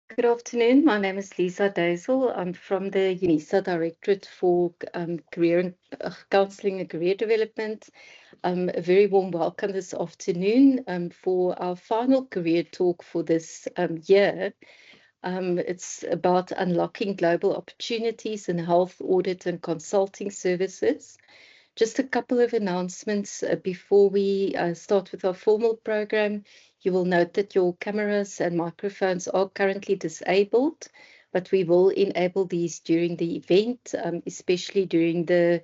Good afternoon. My name is Lisa Dazel. I'm from the Unisa Directorate for Counselling and Career Development. A very warm welcome this afternoon for our final career talk for this year. It's about unlocking global opportunities in health, audit, and consulting services. Just a couple of announcements before we start with our formal program. You will note that your cameras and microphones are currently disabled, but we will enable these during the event, especially during the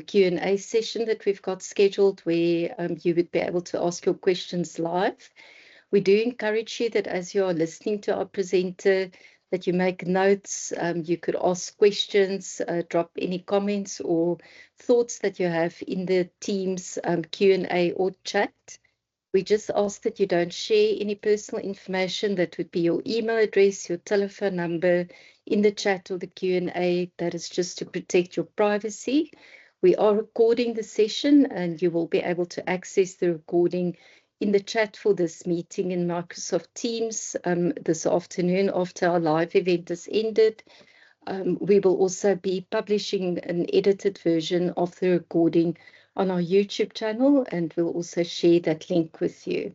Q&A session that we've got scheduled, where you would be able to ask your questions live. We do encourage you that as you are listening to our presenter, that you make notes, you could ask questions, drop any comments or thoughts that you have in the Teams Q&A or chat. We just ask that you don't share any personal information. That would be your email address, your telephone number in the chat or the Q&A. That is just to protect your privacy. We are recording the session and you will be able to access the recording in the chat for this meeting in Microsoft Teams this afternoon after our live event has ended. We will also be publishing an edited version of the recording on our YouTube channel, and we'll also share that link with you.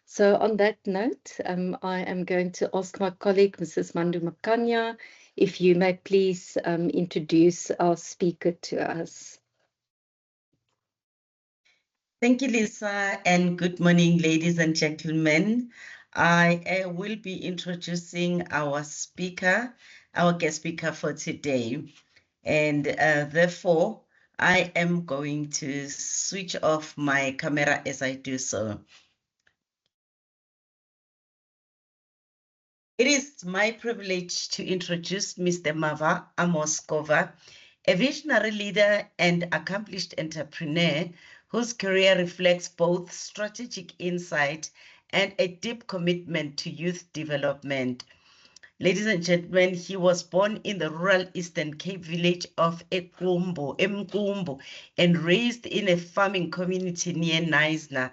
So on that note, I am going to ask my colleague, Mrs. Mandu Makanya, if you may please introduce our speaker to us. Thank you, Lisa, and good morning, ladies and gentlemen. I will be introducing our speaker, our guest speaker for today. And therefore, I am going to switch off my camera as I do so. It is my privilege to introduce Mr. AMAVA, Amos Kova, a visionary leader and accomplished entrepreneur whose career reflects both strategic insight and a deep commitment to youth development. Ladies and gentlemen, he was born in the rural Eastern Cape village of Mkumbu, and raised in a farming community near Knysna.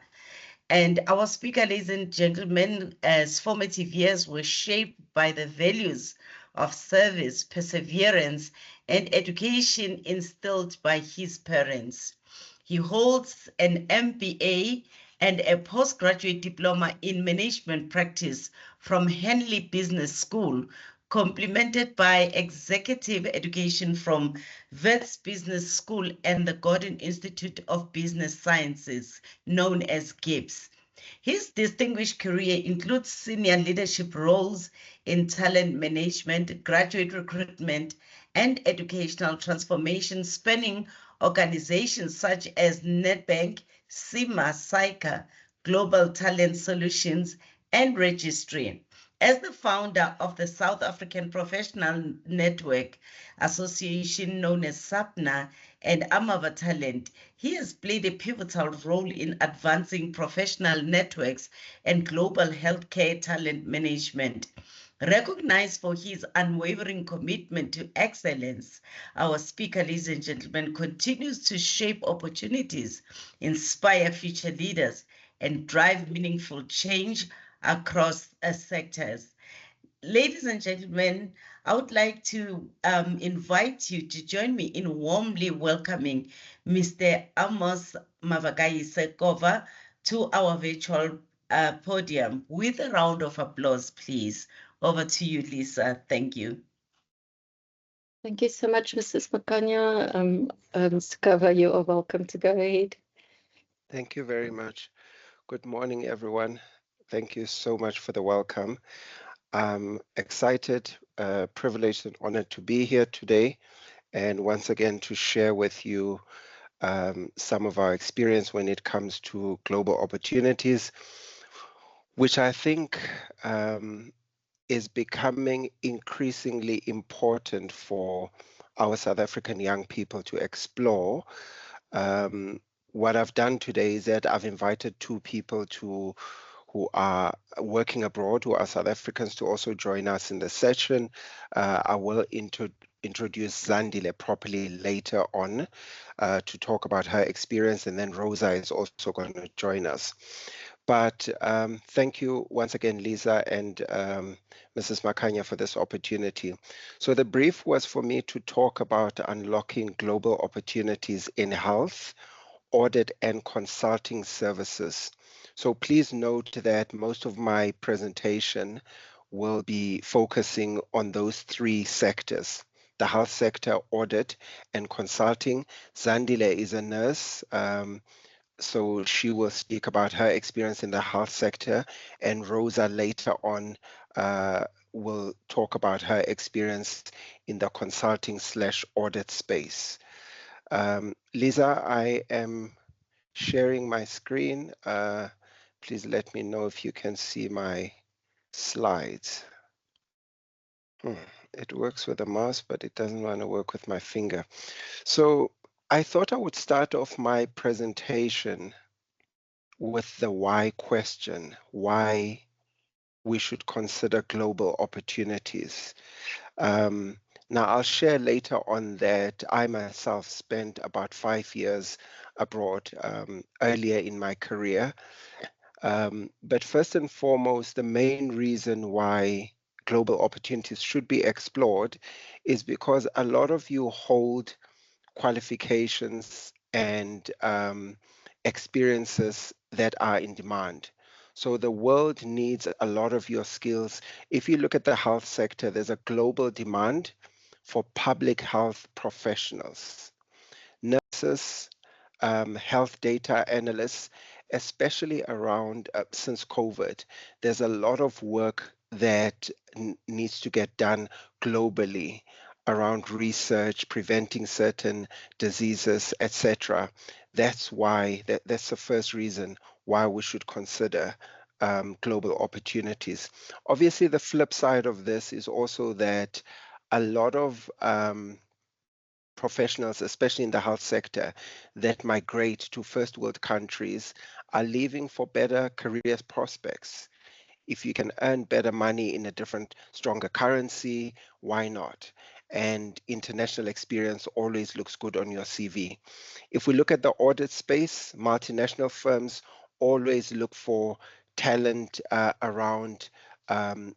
And our speaker, ladies and gentlemen, as formative years were shaped by the values of service, perseverance, and education instilled by his parents. He holds an MBA and a postgraduate diploma in management practice from Henley Business School, complemented by executive education from Wits Business School and the Gordon Institute of Business Sciences, known as GIBS. His distinguished career includes senior leadership roles in talent management, graduate recruitment, and educational transformation, spanning organizations such as Nedbank, CIMA, SAICA, Global Talent Solutions, and Registry. As the founder of the South African Professional Network Association, known as SAPNA, and AMAVA Talent, he has played a pivotal role in advancing professional networks and global healthcare talent management. Recognized for his unwavering commitment to excellence, our speaker, ladies and gentlemen, continues to shape opportunities, inspire future leaders, and drive meaningful change across sectors. Ladies and gentlemen, I would like to invite you to join me in warmly welcoming Mr. Amos Kova to our virtual podium with a round of applause, please. Over to you, Lisa. Thank you. Thank you so much, Mrs. Makanya. Mr. Kova, you are welcome to go ahead. Thank you very much. Good morning, everyone. Thank you so much for the welcome. I'm excited, privileged, and honored to be here today, and once again to share with you some of our experience when it comes to global opportunities, which I think is becoming increasingly important for our South African young people to explore. What I've done today is that I've invited two people who are working abroad, who are South Africans, to also join us in the session. I will introduce Zandile properly later on to talk about her experience, and then Rosa is also going to join us. But thank you once again, Lisa and Mrs. Makanya, for this opportunity. So the brief was for me to talk about unlocking global opportunities in health, audit, and consulting services. So please note that most of my presentation will be focusing on those three sectors: the health sector, audit, and consulting. Zandile is a nurse. So she will speak about her experience in the health sector, and Rosa later on will talk about her experience in the consulting / audit space. Lisa, I am sharing my screen. Please let me know if you can see my slides. It works with a mouse, but it doesn't want to work with my finger. So I thought I would start off my presentation with the why question, why we should consider global opportunities. Now, I'll share later on that I myself spent about 5 years abroad earlier in my career. But first and foremost, the main reason why global opportunities should be explored is because a lot of you hold qualifications and experiences that are in demand. So the world needs a lot of your skills. If you look at the health sector, there's a global demand for public health professionals, nurses, health data analysts, especially around since COVID. There's a lot of work that needs to get done globally around research, preventing certain diseases, etc. That's why, that's the first reason why we should consider global opportunities. Obviously, the flip side of this is also that a lot of professionals, especially in the health sector, that migrate to first world countries are leaving for better career prospects. If you can earn better money in a different, stronger currency, why not? And international experience always looks good on your CV. If we look at the audit space, multinational firms always look for talent around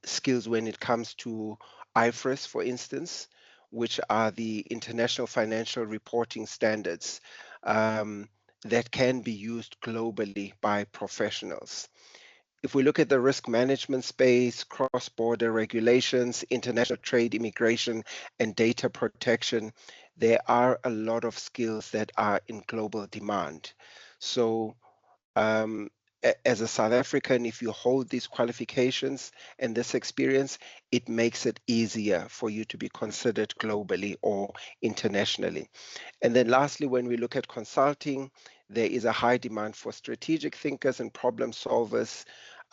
skills when it comes to IFRS, for instance, which are the International Financial Reporting Standards that can be used globally by professionals. If we look at the risk management space, cross-border regulations, international trade, immigration, and data protection, there are a lot of skills that are in global demand. So as a South African, if you hold these qualifications and this experience, it makes it easier for you to be considered globally or internationally. And then lastly, when we look at consulting, there is a high demand for strategic thinkers and problem solvers.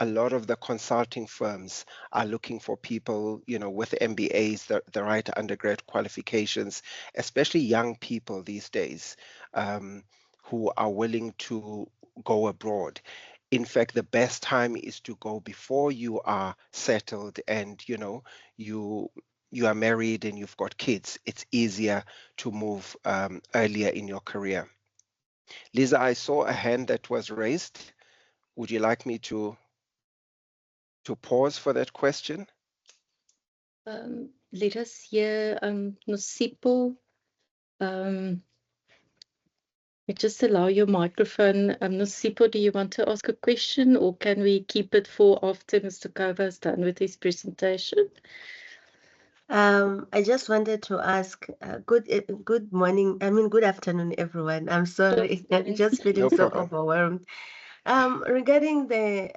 A lot of the consulting firms are looking for people, with MBAs, the right undergrad qualifications, especially young people these days, who are willing to go abroad. In fact, the best time is to go before you are settled and you are married and you've got kids. It's easier to move earlier in your career. Lisa, I saw a hand that was raised. Would you like me to pause for that question? Let us hear Nosipo. Just allow your microphone. Nosipo, do you want to ask a question, or can we keep it for after Mr. Kova is done with his presentation? I just wanted to ask, good morning, good afternoon, everyone. I'm sorry, I'm just feeling so overwhelmed. Regarding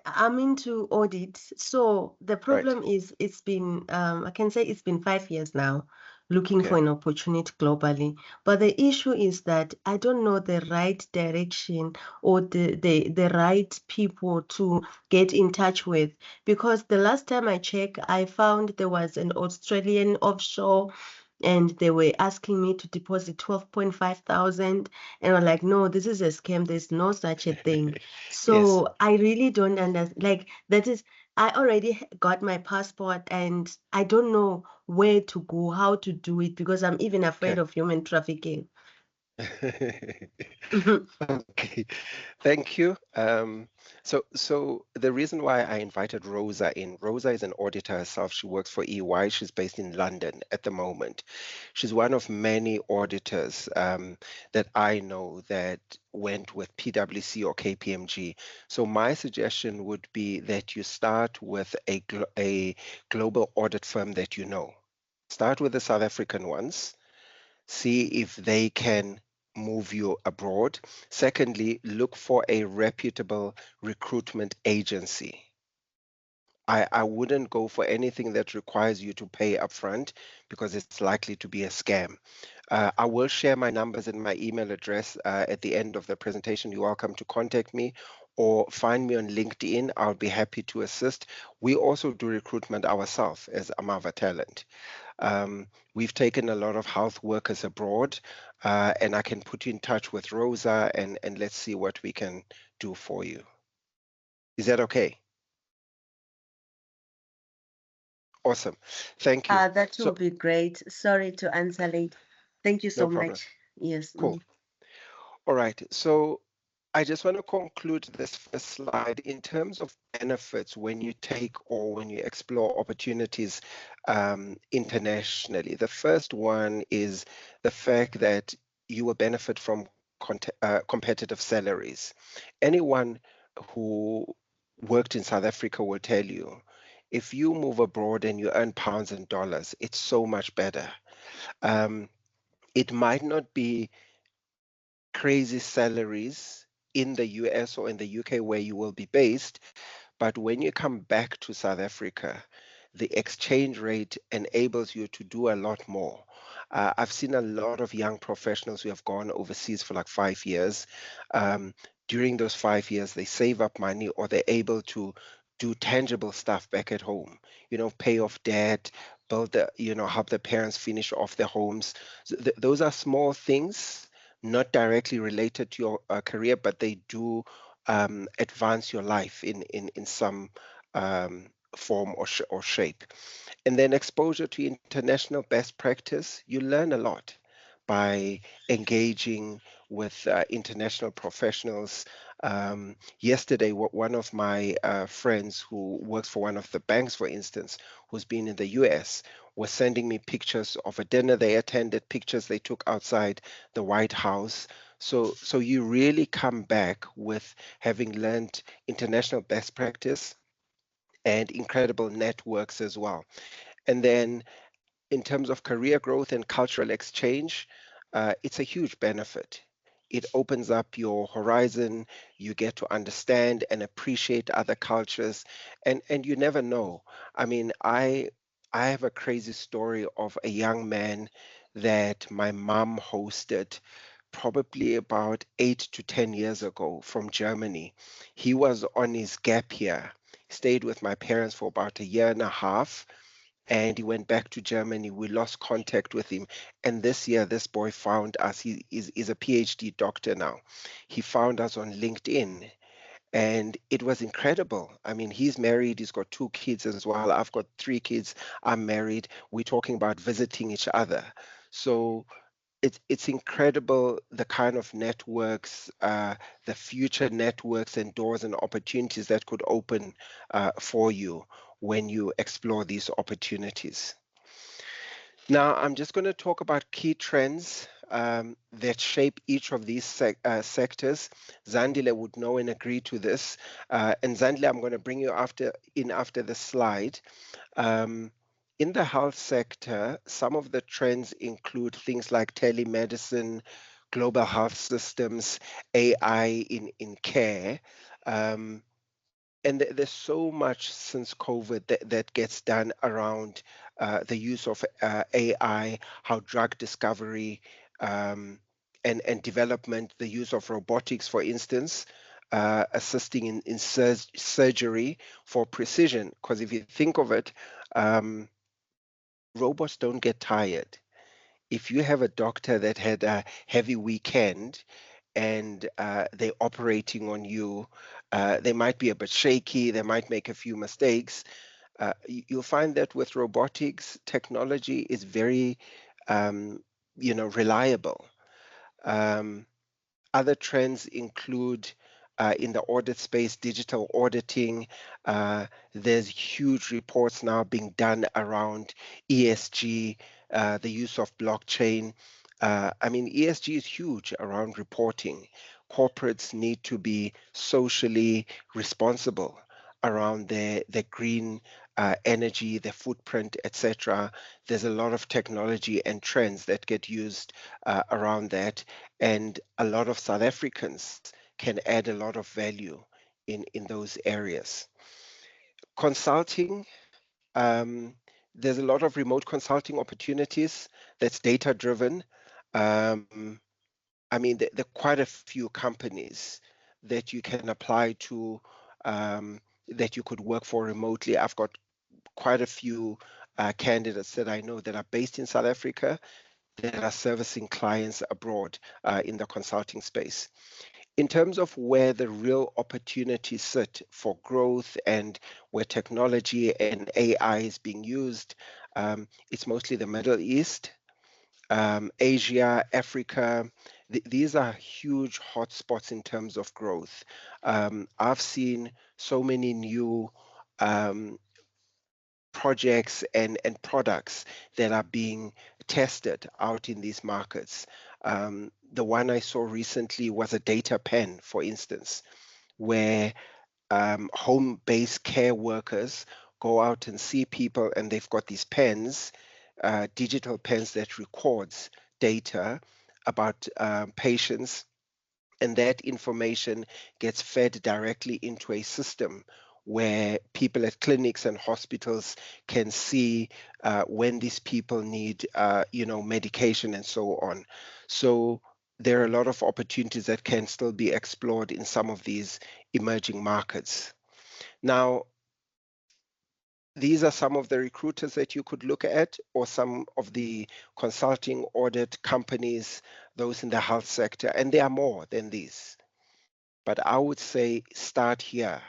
I'm into audit. So the problem is it's been, I can say it's been 5 years now looking for an opportunity globally. But the issue is that I don't know the right direction or the right people to get in touch with. Because the last time I checked, I found there was an Australian offshore and they were asking me to deposit 12.5 thousand, and I'm like, no, this is a scam. There's no such a thing. So yes. I really don't understand. Like, that is, I already got my passport and I don't know where to go, how to do it, because I'm even afraid of human trafficking. Okay, thank you. So the reason why I invited Rosa in, Rosa is an auditor herself. She works for EY. She's based in London at the moment. She's one of many auditors that I know that went with PwC or KPMG. So my suggestion would be that you start with a global audit firm that you know. Start with the South African ones, see if they can move you abroad. Secondly, look for a reputable recruitment agency. I wouldn't go for anything that requires you to pay upfront because it's likely to be a scam. I will share my numbers and my email address at the end of the presentation. You're welcome to contact me or find me on LinkedIn. I'll be happy to assist. We also do recruitment ourselves as AMAVA Talent. We've taken a lot of health workers abroad, and I can put you in touch with Rosa and let's see what we can do for you. Is that okay? Awesome. Thank you. That will be great. Sorry to answer late. Thank you so much. Yes. Cool. All right. So I just want to conclude this first slide in terms of benefits when you take or when you explore opportunities internationally. The first one is the fact that you will benefit from competitive salaries. Anyone who worked in South Africa will tell you, if you move abroad and you earn pounds and dollars, it's so much better. It might not be crazy salaries in the US or in the UK where you will be based, but when you come back to South Africa, the exchange rate enables you to do a lot more. I've seen a lot of young professionals who have gone overseas for like 5 years. During those 5 years, they save up money or they're able to do tangible stuff back at home, pay off debt, build help their parents finish off their homes. So those are small things, not directly related to your career, but they do advance your life in some form or shape. And then exposure to international best practice, you learn a lot by engaging with international professionals. Yesterday, one of my friends who works for one of the banks, for instance, who's been in the US, was sending me pictures of a dinner they attended, pictures they took outside the White House. So you really come back with having learned international best practice and incredible networks as well. And then in terms of career growth and cultural exchange, it's a huge benefit. It opens up your horizon. You get to understand and appreciate other cultures, and you never know. I mean, I have a crazy story of a young man that my mom hosted probably about 8 to 10 years ago from Germany. He was on his gap year, stayed with my parents for about a year and a half, and he went back to Germany. We lost contact with him. And this year, this boy found us. He is a PhD doctor now. He found us on LinkedIn. And it was incredible. I mean, he's married, he's got 2 kids as well. I've got 3 kids. I'm married. We're talking about visiting each other. So it's incredible the kind of networks, the future networks and doors and opportunities that could open for you when you explore these opportunities. Now, I'm just going to talk about key trends that shape each of these sectors. Zandile would know and agree to this. And Zandile, I'm going to bring you after the slide. In the health sector, some of the trends include things like telemedicine, global health systems, AI in care. And there's so much since COVID that gets done around the use of AI, how drug discovery and development, the use of robotics, for instance, assisting in surgery for precision. Because if you think of it, robots don't get tired. If you have a doctor that had a heavy weekend and they're operating on you, they might be a bit shaky, they might make a few mistakes. You'll find that with robotics, technology is very, reliable. Other trends include in the audit space, digital auditing. There's huge reports now being done around ESG, the use of blockchain. I mean, ESG is huge around reporting. Corporates need to be socially responsible around their green energy, their footprint, etc. There's a lot of technology and trends that get used around that, and a lot of South Africans can add a lot of value in those areas. Consulting, there's a lot of remote consulting opportunities that's data driven. I mean, there are quite a few companies that you can apply to, that you could work for remotely. I've got quite a few candidates that I know that are based in South Africa that are servicing clients abroad in the consulting space. In terms of where the real opportunities sit for growth and where technology and AI is being used, it's mostly the Middle East, Asia, Africa. These are huge hotspots in terms of growth. I've seen so many new projects and products that are being tested out in these markets. The one I saw recently was a data pen, for instance, where home-based care workers go out and see people, and they've got these pens, digital pens that records data about patients, and that information gets fed directly into a system where people at clinics and hospitals can see when these people need, medication and so on. So there are a lot of opportunities that can still be explored in some of these emerging markets. Now, these are some of the recruiters that you could look at, or some of the consulting audit companies, those in the health sector, and there are more than these. But I would say start here.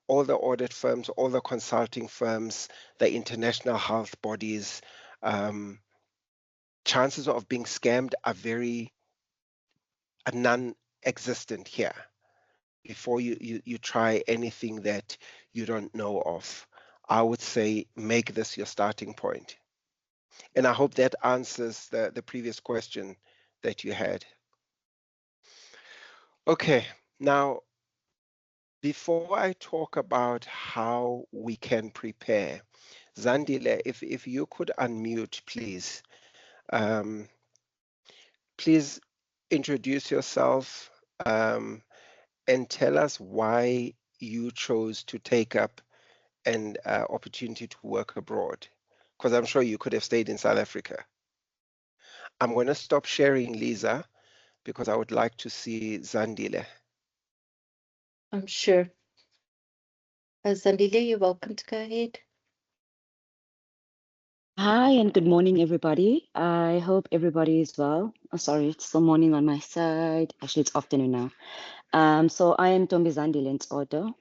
All the audit firms, all the consulting firms, the international health bodies, chances of being scammed are non-existent here. Before you try anything that you don't know of, I would say make this your starting point. And I hope that answers the previous question that you had. Okay, now, before I talk about how we can prepare, Zandile, if you could unmute, please. Please introduce yourself and tell us why you chose to take up an opportunity to work abroad, because I'm sure you could have stayed in South Africa. I'm going to stop sharing, Lisa, because I would like to see Zandile. I'm sure. Zandile, you're welcome to go ahead. Hi and good morning, everybody. I hope everybody is well. Oh, sorry, it's still morning on my side. Actually, it's afternoon now. So I am Tombi Zandile Ntsotho.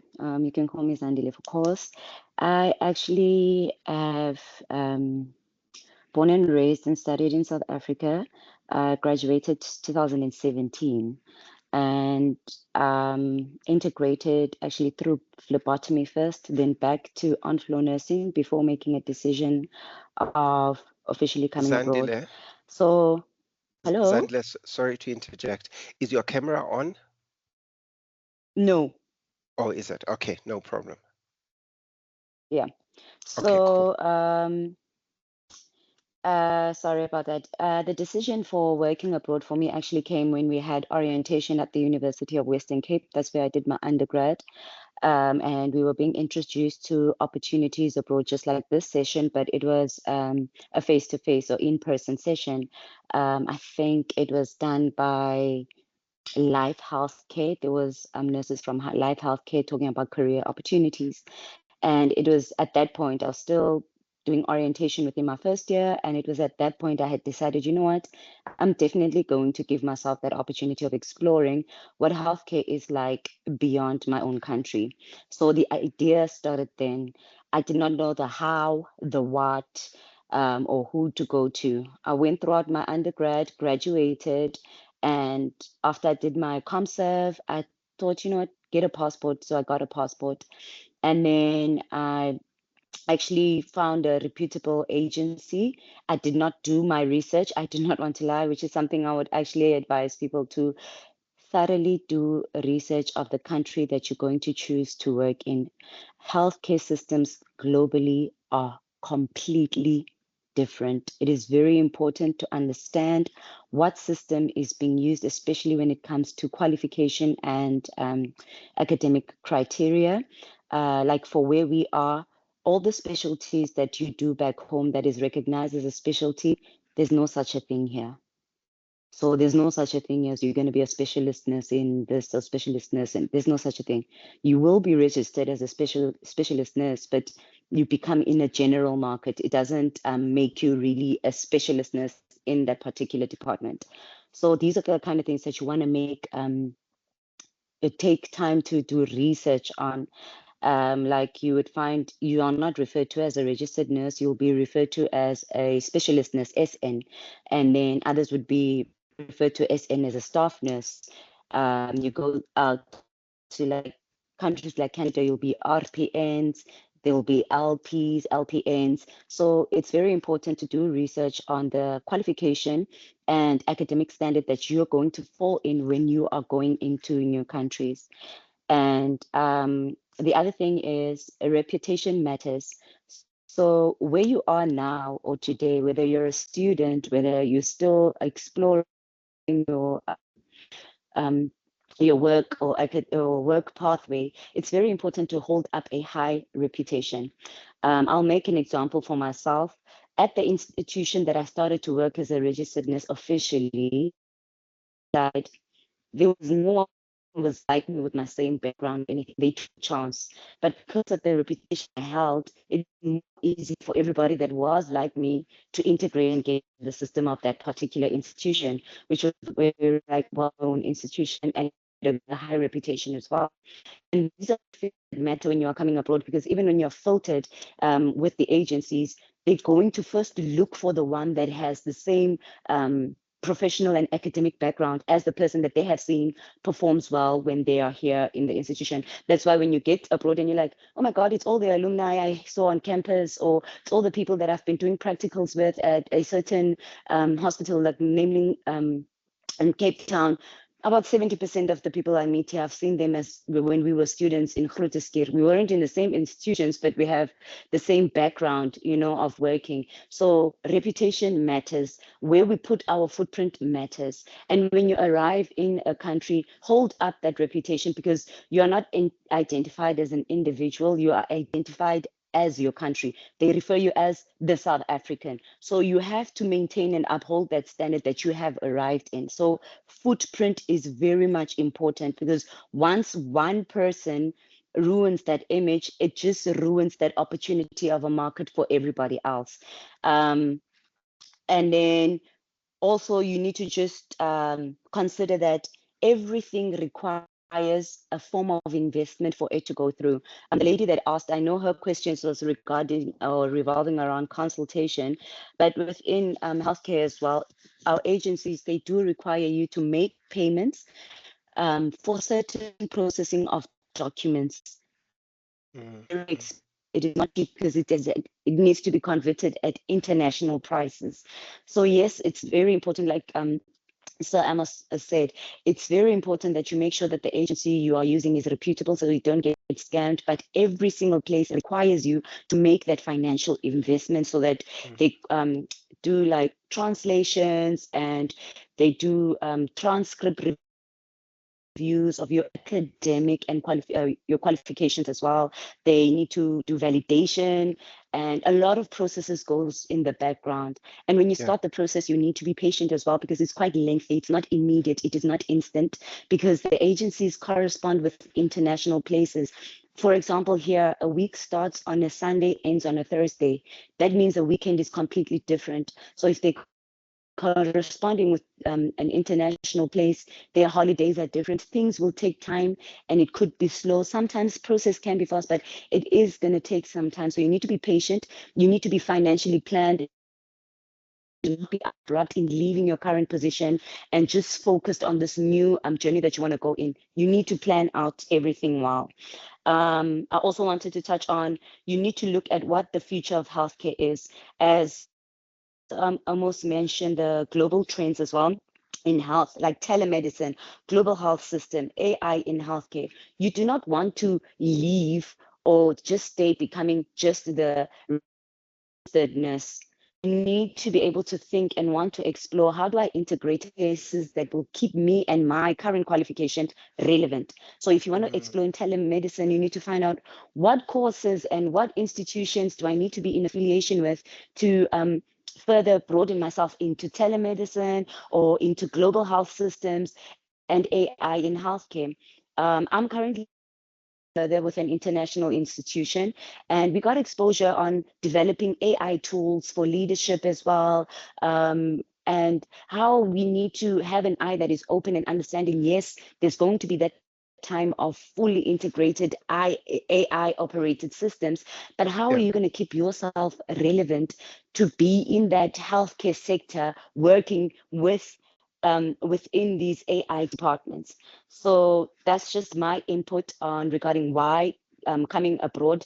You can call me Zandile, of course. I actually have born and raised and studied in South Africa. Graduated 2017 and integrated actually through phlebotomy first, then back to on-floor nursing before making a decision of officially coming abroad. So, hello? Zandile, sorry to interject. Is your camera on? No. Oh, is it? Okay, no problem. Yeah. So, okay, cool. Sorry about that. The decision for working abroad for me actually came when we had orientation at the University of Western Cape. That's where I did my undergrad. And we were being introduced to opportunities abroad, just like this session, but it was a face-to-face or in-person session. I think it was done by Life Healthcare. There was nurses from Life Healthcare talking about career opportunities. And it was at that point, I was still doing orientation within my first year. And it was at that point I had decided, you know what, I'm definitely going to give myself that opportunity of exploring what healthcare is like beyond my own country. So the idea started then. I did not know the how, the what, or who to go to. I went throughout my undergrad, graduated, and after I did my ComServe, I thought, you know what, get a passport. So I got a passport. And then I actually found a reputable agency. I did not do my research. I do not want to lie, which is something I would actually advise people to thoroughly do research of the country that you're going to choose to work in. Healthcare systems globally are completely different. It is very important to understand what system is being used, especially when it comes to qualification and academic criteria. Like for where we are, all the specialties that you do back home that is recognized as a specialty, there's no such a thing here. So there's no such a thing as you're going to be a specialist nurse in this or specialist nurse, and there's no such a thing. You will be registered as a specialist nurse, but you become in a general market. It doesn't make you really a specialist nurse in that particular department. So these are the kind of things that you want to make take time to do research on. Like you would find you are not referred to as a registered nurse, you'll be referred to as a specialist nurse, SN, and then others would be referred to SN as a staff nurse. You go out to like countries like Canada, you'll be RPNs, there will be LPs, LPNs. So it's very important to do research on the qualification and academic standard that you're going to fall in when you are going into new countries. And the other thing is reputation matters. So where you are now or today, whether you're a student, whether you're still exploring your work or work pathway, it's very important to hold up a high reputation. I'll make an example for myself. At the institution that I started to work as a registered nurse officially, there was no one who was like me with my same background, anything. They took a chance. But because of the reputation I held, it's more easy for everybody that was like me to integrate and get the system of that particular institution, which was a very like well-known institution and a high reputation as well. And these are things that matter when you are coming abroad, because even when you're filtered with the agencies, they're going to first look for the one that has the same professional and academic background as the person that they have seen performs well when they are here in the institution. That's why when you get abroad and you're like, oh my God, it's all the alumni I saw on campus, or it's all the people that I've been doing practicals with at a certain hospital, like namely in Cape Town. About 70% of the people I meet here, I've seen them as when we were students in Grooteskier. We weren't in the same institutions, but we have the same background, you know, of working. So reputation matters. Where we put our footprint matters. And when you arrive in a country, hold up that reputation, because you are not identified as an individual. You are identified as your country. They refer you as the South African. So you have to maintain and uphold that standard that you have arrived in. So footprint is very much important, because once one person ruins that image, it just ruins that opportunity of a market for everybody else. And then also you need to just consider that everything requires a form of investment for it to go through. The lady that asked, I know her questions was regarding or revolving around consultation, but within healthcare as well, our agencies, they do require you to make payments for certain processing of documents. It is not cheap, because it needs to be converted at international prices. So yes, it's very important, like Sir Amos said, it's very important that you make sure that the agency you are using is reputable, so you don't get scammed. But every single place requires you to make that financial investment, so that they do like translations, and they do transcript reviews of your academic and your qualifications as well. They need to do validation, and a lot of processes goes in the background. And when you start the process, you need to be patient as well, because it's quite lengthy. It's not immediate. It is not instant, because the agencies correspond with international places. For example, here, a week starts on a Sunday, ends on a Thursday. That means a weekend is completely different. So if they corresponding with an international place, their holidays are different. Things will take time, and it could be slow. Sometimes process can be fast, but it is going to take some time. So you need to be patient. You need to be financially planned be abrupt in leaving your current position and just focused on this new journey that you want to go in. You need to plan out everything well. I also wanted to touch on, you need to look at what the future of healthcare is. As Amos mentioned, the global trends as well in health, like telemedicine, global health system, AI in healthcare. You do not want to leave or just stay becoming just the nurse. You need to be able to think and want to explore, how do I integrate cases that will keep me and my current qualification relevant? So if you want to explore in telemedicine, you need to find out what courses and what institutions do I need to be in affiliation with to further broaden myself into telemedicine or into global health systems and AI in healthcare. I'm currently further with an international institution, and we got exposure on developing AI tools for leadership as well, and how we need to have an eye that is open and understanding, yes, there's going to be that time of fully integrated AI operated systems, but how are you going to keep yourself relevant to be in that healthcare sector working with within these AI departments? So that's just my input on regarding why coming abroad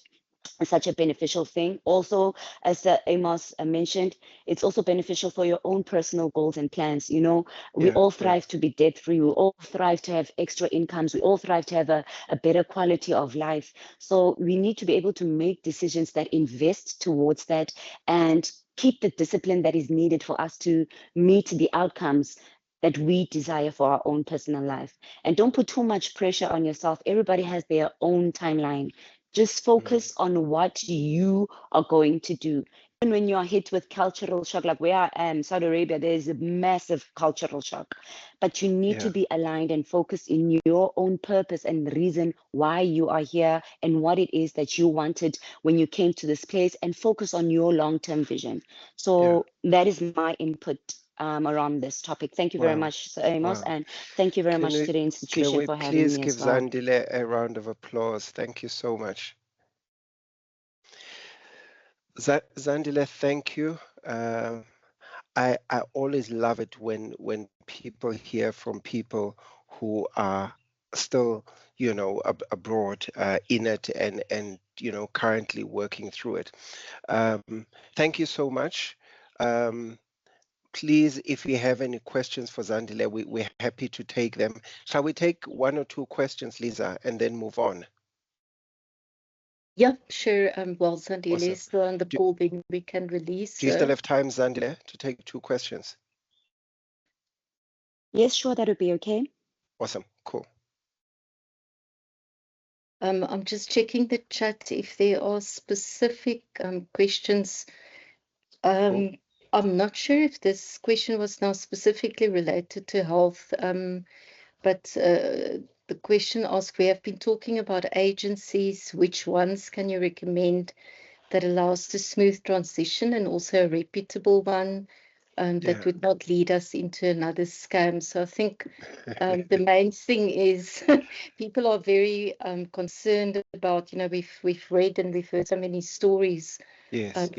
is such a beneficial thing. Also, as Amos mentioned, it's also beneficial for your own personal goals and plans. You know, we all thrive to be debt free. We all thrive to have extra incomes. We all thrive to have a better quality of life. So we need to be able to make decisions that invest towards that and keep the discipline that is needed for us to meet the outcomes that we desire for our own personal life. And don't put too much pressure on yourself. Everybody has their own timeline. Just focus on what you are going to do. And when you are hit with cultural shock, like where I am, Saudi Arabia, there's a massive cultural shock. But you need to be aligned and focused in your own purpose and the reason why you are here and what it is that you wanted when you came to this place, and focus on your long-term vision. So that is my input around this topic. Thank you very much, Sir Amos, and thank you very much to the institution for having me as well. Can we please give Zandile a round of applause? Thank you so much. Zandile, thank you. I always love it when people hear from people who are still, you know, abroad in it and you know, currently working through it. Thank you so much. Please, if you have any questions for Zandile, we're happy to take them. Shall we take one or two questions, Lisa, and then move on? Yeah, sure. Well, Zandile is still on the call, then we can release. Do you still have time, Zandile, to take two questions? Yes, sure, that would be okay. Awesome, cool. I'm just checking the chat if there are specific questions. Cool. I'm not sure if this question was now specifically related to health, but the question asked, we have been talking about agencies. Which ones can you recommend that allows the smooth transition and also a reputable one that would not lead us into another scam? So I think the main thing is people are very concerned about, you know, we've read and we've heard so many stories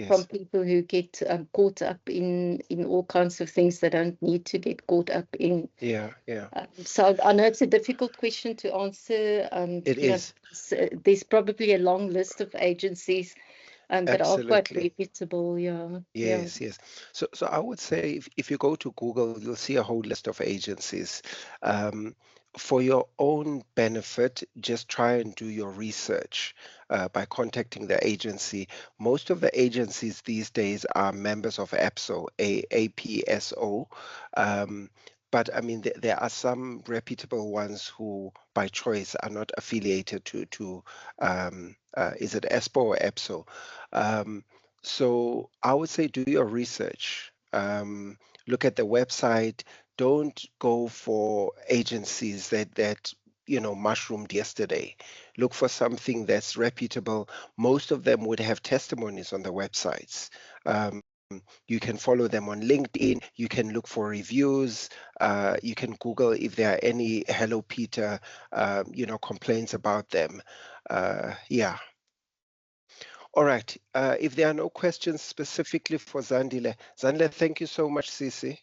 from people who get caught up in all kinds of things they don't need to get caught up in. So I know it's a difficult question to answer. It is. There's probably a long list of agencies that are quite reputable. Yes. So I would say if you go to Google, you'll see a whole list of agencies. For your own benefit, just try and do your research by contacting the agency. Most of the agencies these days are members of APSO, APSO. But I mean, there are some reputable ones who, by choice, are not affiliated to is it ESPO or EPSO? So I would say do your research. Look at the website. Don't go for agencies that you know mushroomed yesterday. Look for something that's reputable. Most of them would have testimonies on the websites. You can follow them on LinkedIn. You can look for reviews. You can Google if there are any Hello Peter, you know, complaints about them. All right. If there are no questions specifically for Zandile, thank you so much, Sisi.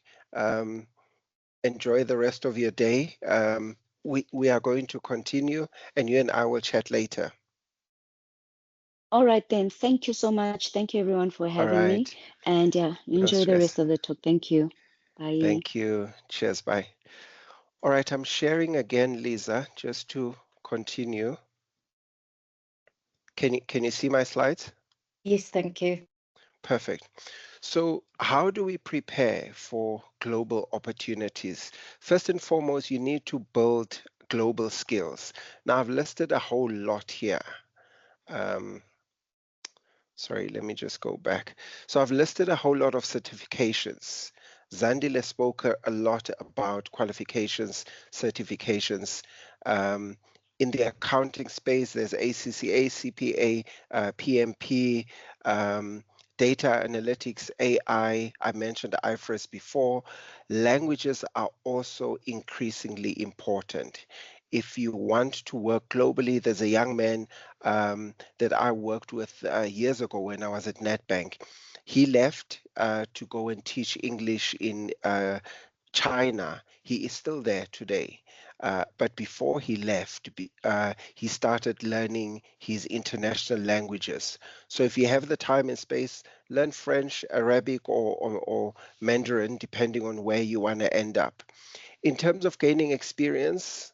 Enjoy the rest of your day. We are going to continue, and you and I will chat later. All right, then. Thank you so much. Thank you, everyone, for having me. And yeah, enjoy the rest of the talk. Thank you. Bye. Thank you. Cheers. Bye. All right. I'm sharing again, Lisa, just to continue. Can you see my slides? Yes, thank you. Perfect. So how do we prepare for global opportunities? First and foremost, you need to build global skills. Now, I've listed a whole lot here. Sorry, let me just go back. So I've listed a whole lot of certifications. Zandile spoke a lot about qualifications, certifications. In the accounting space, there's ACCA, CPA, PMP, data analytics, AI. I mentioned IFRS before. Languages are also increasingly important. If you want to work globally, there's a young man that I worked with years ago when I was at Nedbank. He left to go and teach English in China. He is still there today. But before he left, he started learning his international languages. So if you have the time and space, learn French, Arabic, or Mandarin, depending on where you want to end up. In terms of gaining experience,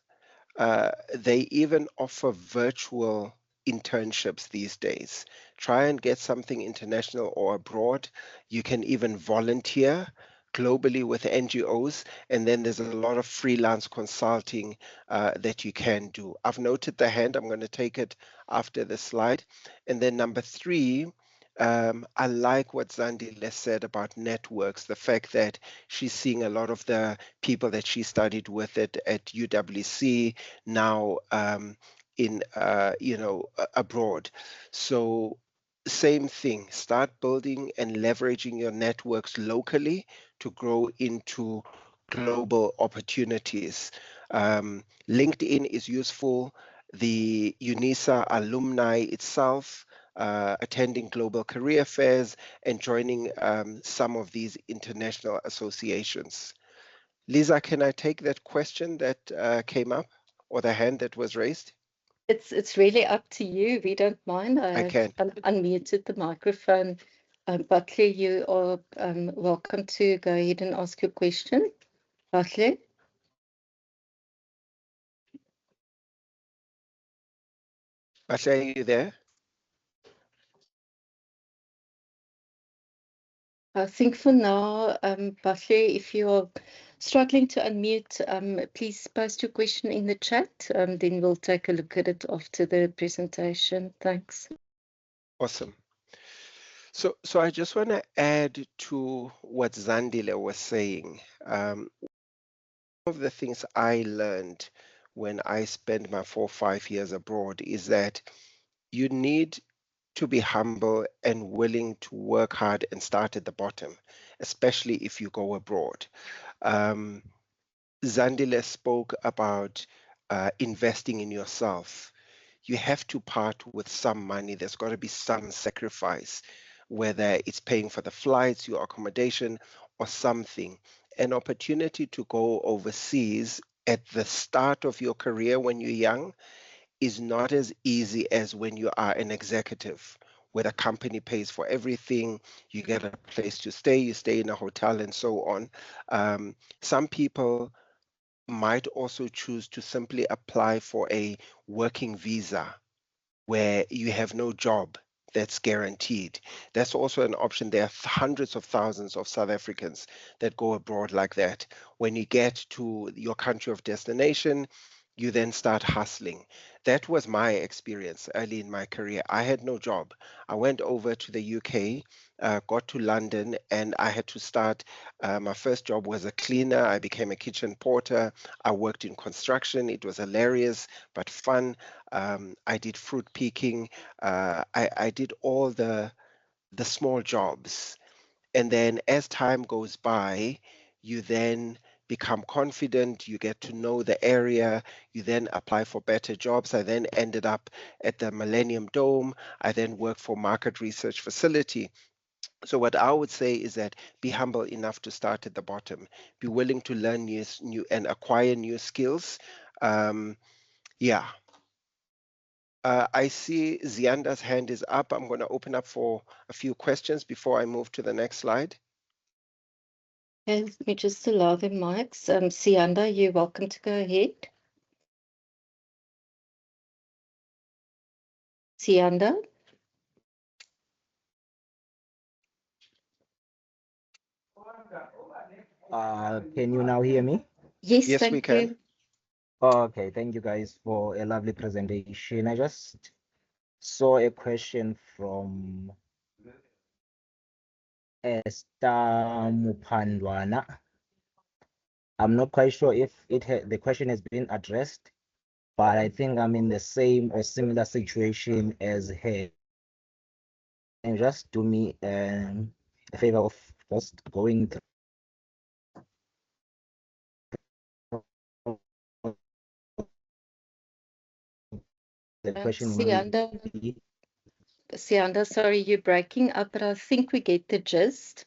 they even offer virtual internships these days. Try and get something international or abroad. You can even volunteer globally with NGOs, and then there's a lot of freelance consulting that you can do. I've noted the hand. I'm going to take it after the slide. And then number 3, I like what Zandile said about networks, the fact that she's seeing a lot of the people that she studied with at UWC now in abroad. So same thing, start building and leveraging your networks locally to grow into global opportunities. LinkedIn is useful. The Unisa alumni itself, attending global career fairs and joining some of these international associations. Lisa, can I take that question that came up, or the hand that was raised? It's really up to you. We don't mind. I have unmuted the microphone. Butley, you are welcome to go ahead and ask your question. Butley? Butley, are you there? I think for now, Butley, if you're struggling to unmute, please post your question in the chat. Then we'll take a look at it after the presentation. Thanks. Awesome. So I just want to add to what Zandile was saying. One of the things I learned when I spent my 4 or 5 years abroad is that you need to be humble and willing to work hard and start at the bottom, especially if you go abroad. Zandile spoke about investing in yourself. You have to part with some money. There's got to be some sacrifice, whether it's paying for the flights, your accommodation, or something. An opportunity to go overseas at the start of your career when you're young is not as easy as when you are an executive, where the company pays for everything, you get a place to stay, you stay in a hotel, and so on. Some people might also choose to simply apply for a working visa where you have no job that's guaranteed. That's also an option. There are hundreds of thousands of South Africans that go abroad like that. When you get to your country of destination, you then start hustling. That was my experience early in my career. I had no job. I went over to the UK, got to London, and I had to start. My first job was a cleaner. I became a kitchen porter. I worked in construction. It was hilarious but fun. I did fruit picking. I did all the small jobs. And then as time goes by, you then become confident, you get to know the area, you then apply for better jobs. I then ended up at the Millennium Dome. I then worked for Market Research Facility. So what I would say is that be humble enough to start at the bottom. Be willing to learn new and acquire new skills. Yeah. I see Zianda's hand is up. I'm going to open up for a few questions before I move to the next slide. Okay, let me just allow the mics. Sianda, you're welcome to go ahead. Sianda? Can you now hear me? Yes, Yes, thank we can. you. Okay, thank you guys for a lovely presentation. I just saw a question from Esther Mupandwana. I'm not quite sure if the question has been addressed, but I think I'm in the same or similar situation as her. And just do me a favor of just going through the question. Sianda, sorry, you're breaking up, but I think we get the gist.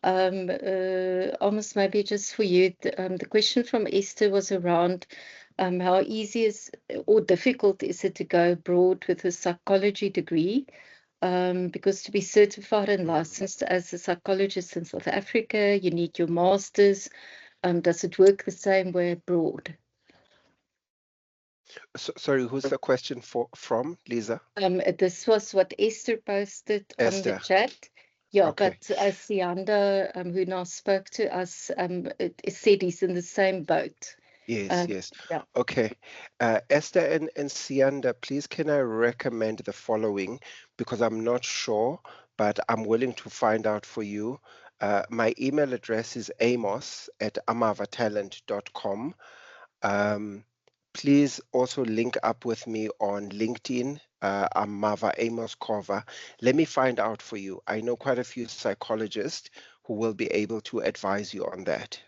Almost maybe just for you, the question from Esther was around how easy is or difficult is it to go abroad with a psychology degree? Because to be certified and licensed as a psychologist in South Africa, you need your master's. Does it work the same way abroad? So, sorry, who's the question from, Lisa? This was what Esther posted on the chat. Yeah, okay. But Sianda, who now spoke to us, it said he's in the same boat. Yes, yes. Yeah. Okay. Esther and Sianda, please can I recommend the following, because I'm not sure, but I'm willing to find out for you. My email address is amos@amavatalent.com. Please also link up with me on LinkedIn. AMAVA, Amos Kova. Let me find out for you. I know quite a few psychologists who will be able to advise you on that.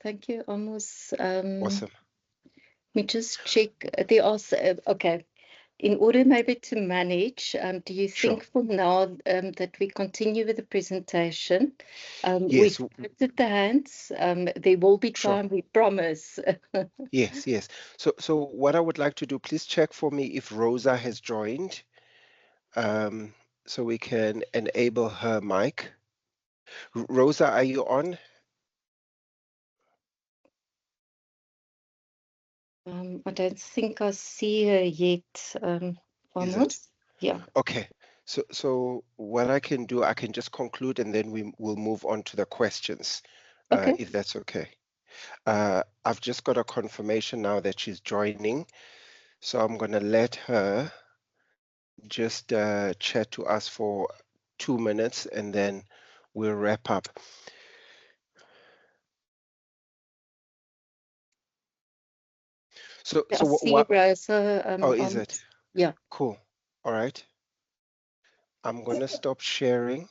Thank you, Amos. Awesome. Let me just check. There are okay. In order maybe to manage, do you think for now that we continue with the presentation? Yes. We've lifted the hands. There will be time, we promise. Yes, yes. So what I would like to do, please check for me if Rosa has joined, so we can enable her mic. Rosa, are you on? I don't think I see her yet, almost. Yeah. Okay. So what I can do, I can just conclude and then we will move on to the questions, if that's okay. I've just got a confirmation now that she's joining. So I'm going to let her just chat to us for 2 minutes and then we'll wrap up. So what? Rosa, Oh, is it? Yeah. Cool. All right. I'm going to stop sharing.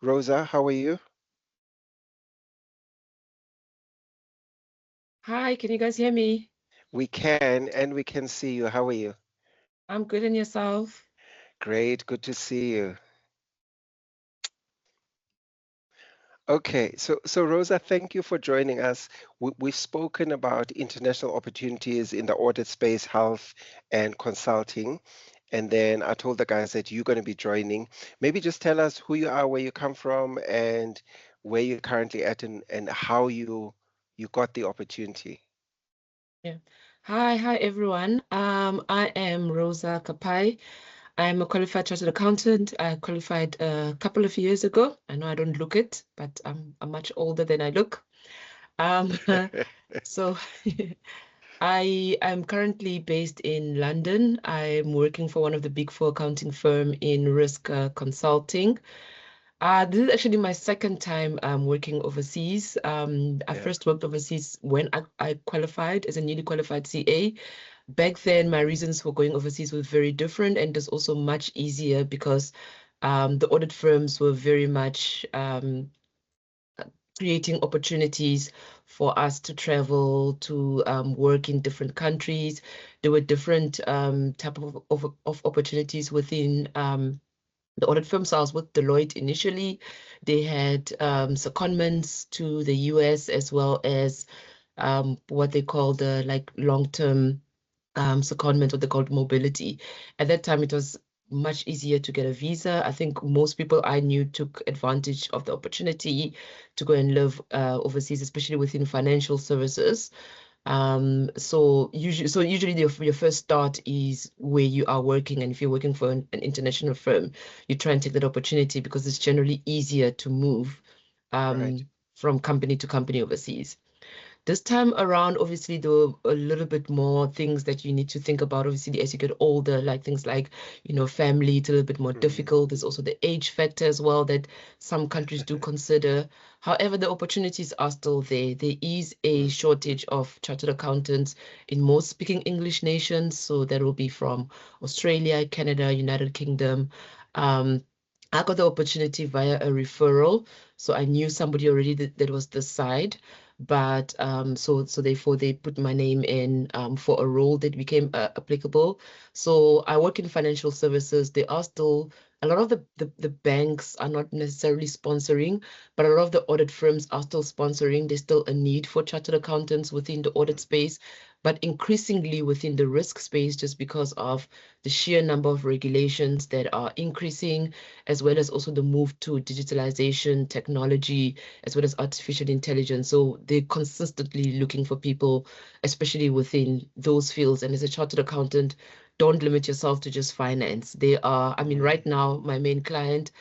Rosa, how are you? Hi, can you guys hear me? We can, and we can see you. How are you? I'm good, and yourself? Great, good to see you. Okay, so Rosa, thank you for joining us. We've spoken about international opportunities in the audit space, health, and consulting. And then I told the guys that you're going to be joining. Maybe just tell us who you are, where you come from, and where you're currently at, and how you got the opportunity. Yeah. Hi everyone. I am Rosa Kapai. I'm a qualified chartered accountant. I qualified a couple of years ago. I know I don't look it, but I'm much older than I look. So I am currently based in London. I'm working for one of the big four accounting firm in risk consulting. This is actually my second time working overseas. I first worked overseas when I qualified as a newly qualified CA. Back then, my reasons for going overseas were very different, and it was also much easier because the audit firms were very much creating opportunities for us to travel, to work in different countries. There were different type of opportunities within the audit firm. So I was with Deloitte initially. They had secondments to the US, as well as what they call the like long-term secondment, what they called mobility. At that time, it was much easier to get a visa. I think most people I knew took advantage of the opportunity to go and live overseas, especially within financial services. So usually your first start is where you are working, and if you're working for an international firm, you try and take that opportunity because it's generally easier to move from company to company overseas. This time around, obviously, there were a little bit more things that you need to think about. Obviously, as you get older, like things like, family, it's a little bit more difficult. There's also the age factor as well that some countries do consider. However, the opportunities are still there. There is a shortage of chartered accountants in most speaking English nations. So that will be from Australia, Canada, United Kingdom. I got the opportunity via a referral. So I knew somebody already that was this side. But so therefore they put my name in for a role that became applicable. So I work in financial services. There are still a lot of the banks are not necessarily sponsoring, but a lot of the audit firms are still sponsoring. There's still a need for chartered accountants within the audit space, but increasingly within the risk space, just because of the sheer number of regulations that are increasing, as well as also the move to digitalization, technology, as well as artificial intelligence. So they're consistently looking for people, especially within those fields. And as a chartered accountant, don't limit yourself to just finance. They are, right now, my main client,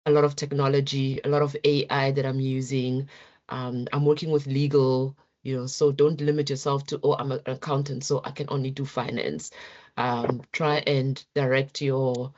a lot of technology, a lot of AI that I'm using. I'm working with legal, so don't limit yourself to, oh, I'm an accountant, so I can only do finance. Try and direct your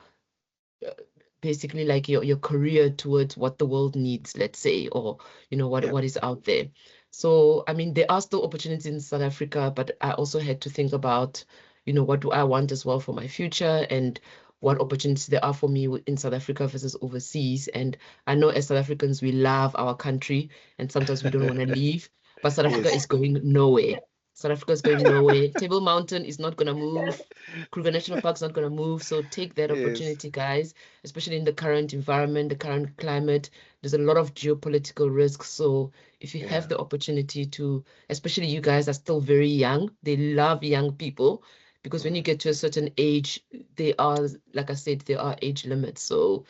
basically like your career towards what the world needs, let's say, or what is out there. So there are still opportunities in South Africa, but I also had to think about what do I want as well for my future, and what opportunities there are for me in South Africa versus overseas. And I know as South Africans, we love our country and sometimes we don't want to leave, but South Africa is going nowhere. South Africa is going nowhere. Table Mountain is not going to move. Kruger National Park is not going to move. So take that opportunity, guys, especially in the current environment, the current climate. There's a lot of geopolitical risks. So if you have the opportunity to, especially you guys are still very young, they love young people, because when you get to a certain age, they are, like I said, there are age limits. So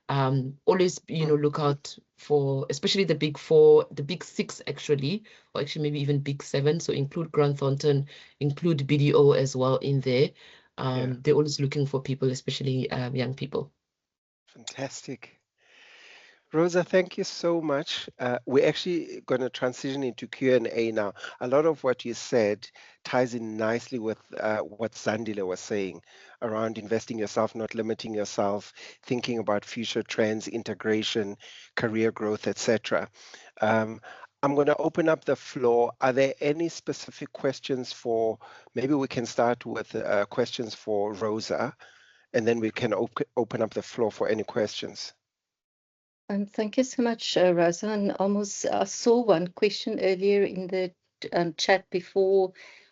always, look out for, especially the big four, the big six actually, or actually maybe even big seven. So include Grant Thornton, include BDO as well in there. They're always looking for people, especially young people. Fantastic. Rosa, thank you so much. We're actually going to transition into Q&A now. A lot of what you said ties in nicely with what Zandile was saying around investing yourself, not limiting yourself, thinking about future trends, integration, career growth, etc. I'm going to open up the floor. Are there any specific questions maybe we can start with questions for Rosa, and then we can open up the floor for any questions. Thank you so much, Rosa. And I saw one question earlier in the chat before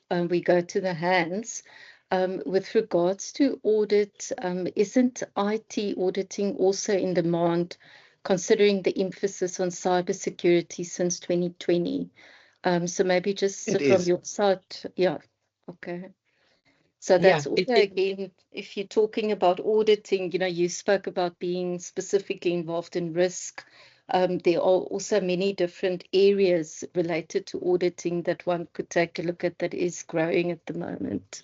we go to the hands. With regards to audit, isn't IT auditing also in demand, considering the emphasis on cybersecurity since 2020? So maybe just from your side, okay. So that's also, again, if you're talking about auditing, you spoke about being specifically involved in risk. There are also many different areas related to auditing that one could take a look at that is growing at the moment.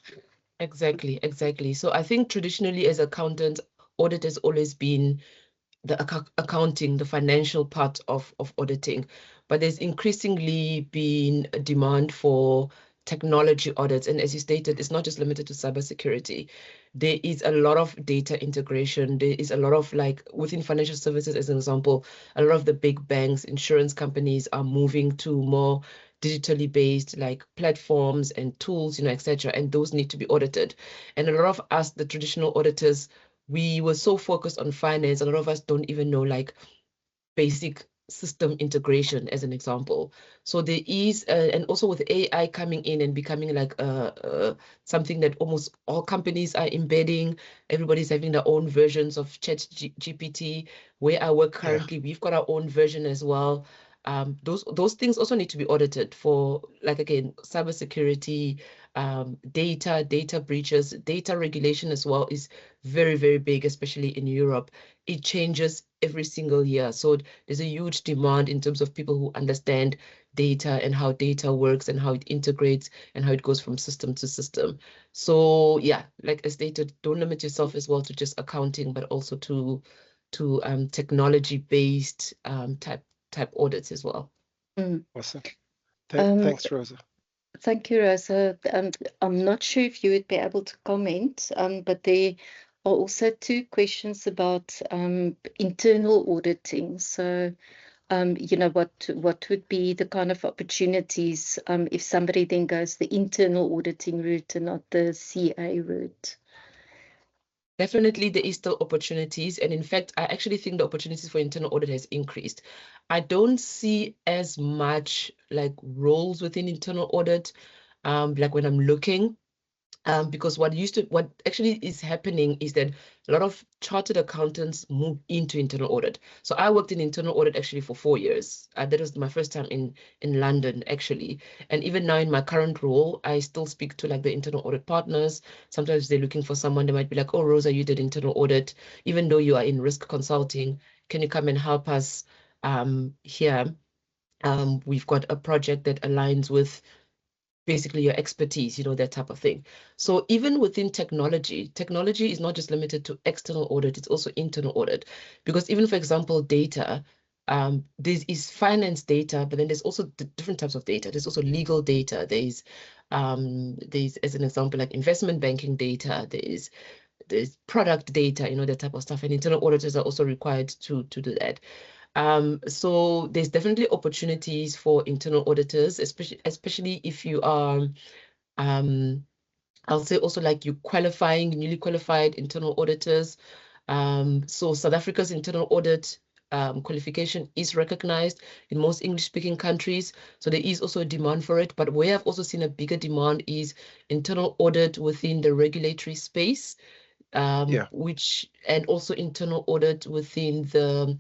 Exactly. So I think traditionally as accountants, audit has always been the accounting, the financial part of auditing. But there's increasingly been a demand for technology audits. And as you stated, it's not just limited to cybersecurity. There is a lot of data integration. There is a lot of, like, within financial services, as an example, a lot of the big banks, insurance companies are moving to more digitally based, like, platforms and tools, etc. And those need to be audited. And a lot of us, the traditional auditors, we were so focused on finance. A lot of us don't even know, like, basic system integration, as an example. So there is, and also with AI coming in and becoming like something that almost all companies are embedding. Everybody's having their own versions of ChatGPT. Where I work currently, we've got our own version as well. Those things also need to be audited for, like, again, cybersecurity, data breaches, data regulation as well is very, very big, especially in Europe. It changes every single year. So there's a huge demand in terms of people who understand data and how data works and how it integrates and how it goes from system to system. So yeah, like I stated, don't limit yourself as well to just accounting, but also to technology-based type audits as well. Awesome. Thanks, Rosa. Thank you, Rosa. I'm not sure if you would be able to comment, but there are also 2 questions about internal auditing. So, what would be the kind of opportunities if somebody then goes the internal auditing route and not the CA route? Definitely, there is still opportunities. And in fact, I actually think the opportunities for internal audit has increased. I don't see as much, like, roles within internal audit, like when I'm looking. Because what actually is happening is that a lot of chartered accountants move into internal audit. So I worked in internal audit actually for 4 years. That was my first time in London, actually. And even now in my current role, I still speak to, like, the internal audit partners. Sometimes they're looking for someone. They might be like, oh, Rosa, you did internal audit. Even though you are in risk consulting, can you come and help us here? We've got a project that aligns with basically your expertise, that type of thing. So even within technology is not just limited to external audit, it's also internal audit. Because even, for example, data, there is finance data, but then there's also different types of data. There's also legal data. There's, as an example, like investment banking data. There's product data, that type of stuff. And internal auditors are also required to do that. So there's definitely opportunities for internal auditors, especially if you are, I'll say also, like, you qualifying newly qualified internal auditors. So South Africa's internal audit qualification is recognized in most English-speaking countries. So there is also a demand for it. But where I've also seen a bigger demand is internal audit within the regulatory space, and also internal audit within the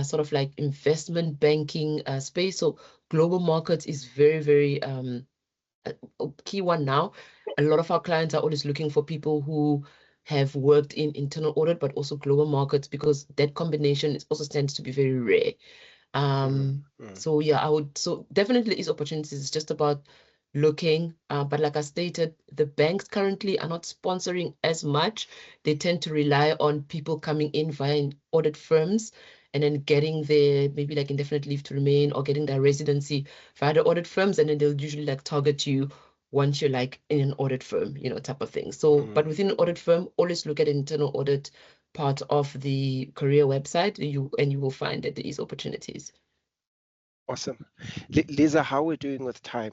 sort of like investment banking space. So global markets is very, very a key one now. A lot of our clients are always looking for people who have worked in internal audit, but also global markets, because that combination also tends to be very rare. So yeah, so definitely is opportunities. It's just about looking, but like I stated, the banks currently are not sponsoring as much. They tend to rely on people coming in via audit firms and then getting their, maybe like indefinite leave to remain or getting their residency via the audit firms, and then they'll usually like target you once you're like in an audit firm, type of thing. So, but within an audit firm, always look at internal audit part of the career website, and you will find that there is opportunities. Awesome. Lisa, how are we doing with time?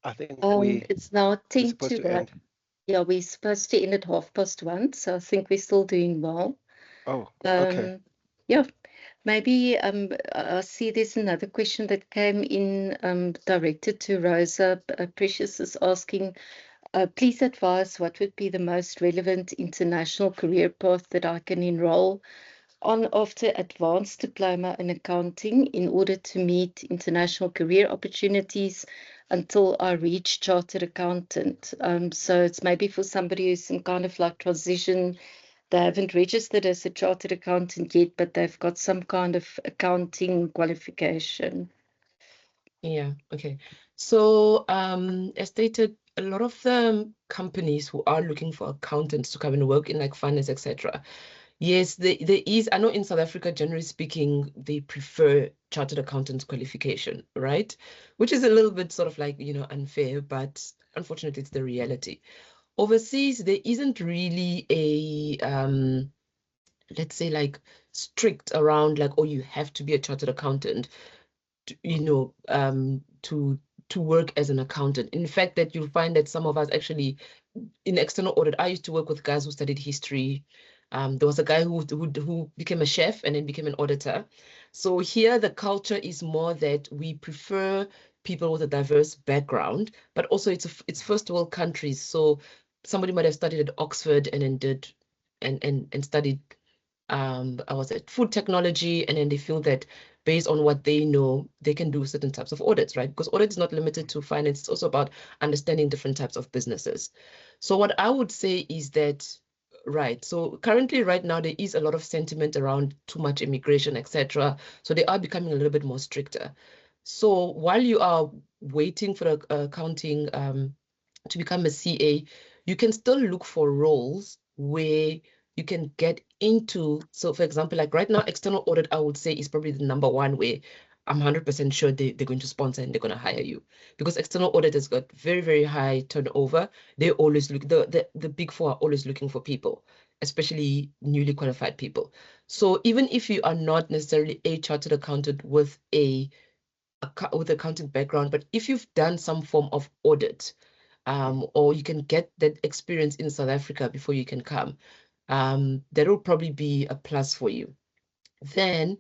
I think it's now 10 to end. Yeah, we're supposed to end at 1:30, so I think we're still doing well. Oh, okay. Yeah, maybe I see there's another question that came in directed to Rosa. Precious is asking, please advise what would be the most relevant international career path that I can enroll on after advanced diploma in accounting in order to meet international career opportunities until I reach chartered accountant. So it's maybe for somebody who's in kind of like transition. They haven't registered as a chartered accountant yet, but they've got some kind of accounting qualification. Yeah, okay. So as stated, a lot of the companies who are looking for accountants to come and work in like finance, etc., Yes, there is. I know in South Africa, generally speaking, they prefer chartered accountant's qualification, right? Which is a little bit sort of like, unfair, but unfortunately, it's the reality. Overseas, there isn't really a, let's say, like strict around like, oh, you have to be a chartered accountant, to work as an accountant. In fact, that you'll find that some of us actually in external audit, I used to work with guys who studied history. There was a guy who became a chef and then became an auditor. So here the culture is more that we prefer people with a diverse background, but also it's first world countries. So somebody might have studied at Oxford and then did and studied I was at food technology, and then they feel that based on what they know, they can do certain types of audits, right? Because audit is not limited to finance, it's also about understanding different types of businesses. So what I would say is that, right, so currently right now there is a lot of sentiment around too much immigration, etc. So they are becoming a little bit more stricter. So while you are waiting for the accounting to become a CA, you can still look for roles where you can get into. So for example, like right now, external audit, I would say is probably the number one way I'm 100% sure they're going to sponsor and they're going to hire you, because external audit has got very, very high turnover. They always look, the big four are always looking for people, especially newly qualified people. So even if you are not necessarily a chartered accountant with accounting background, but if you've done some form of audit, or you can get that experience in South Africa before you can come, that will probably be a plus for you. Then,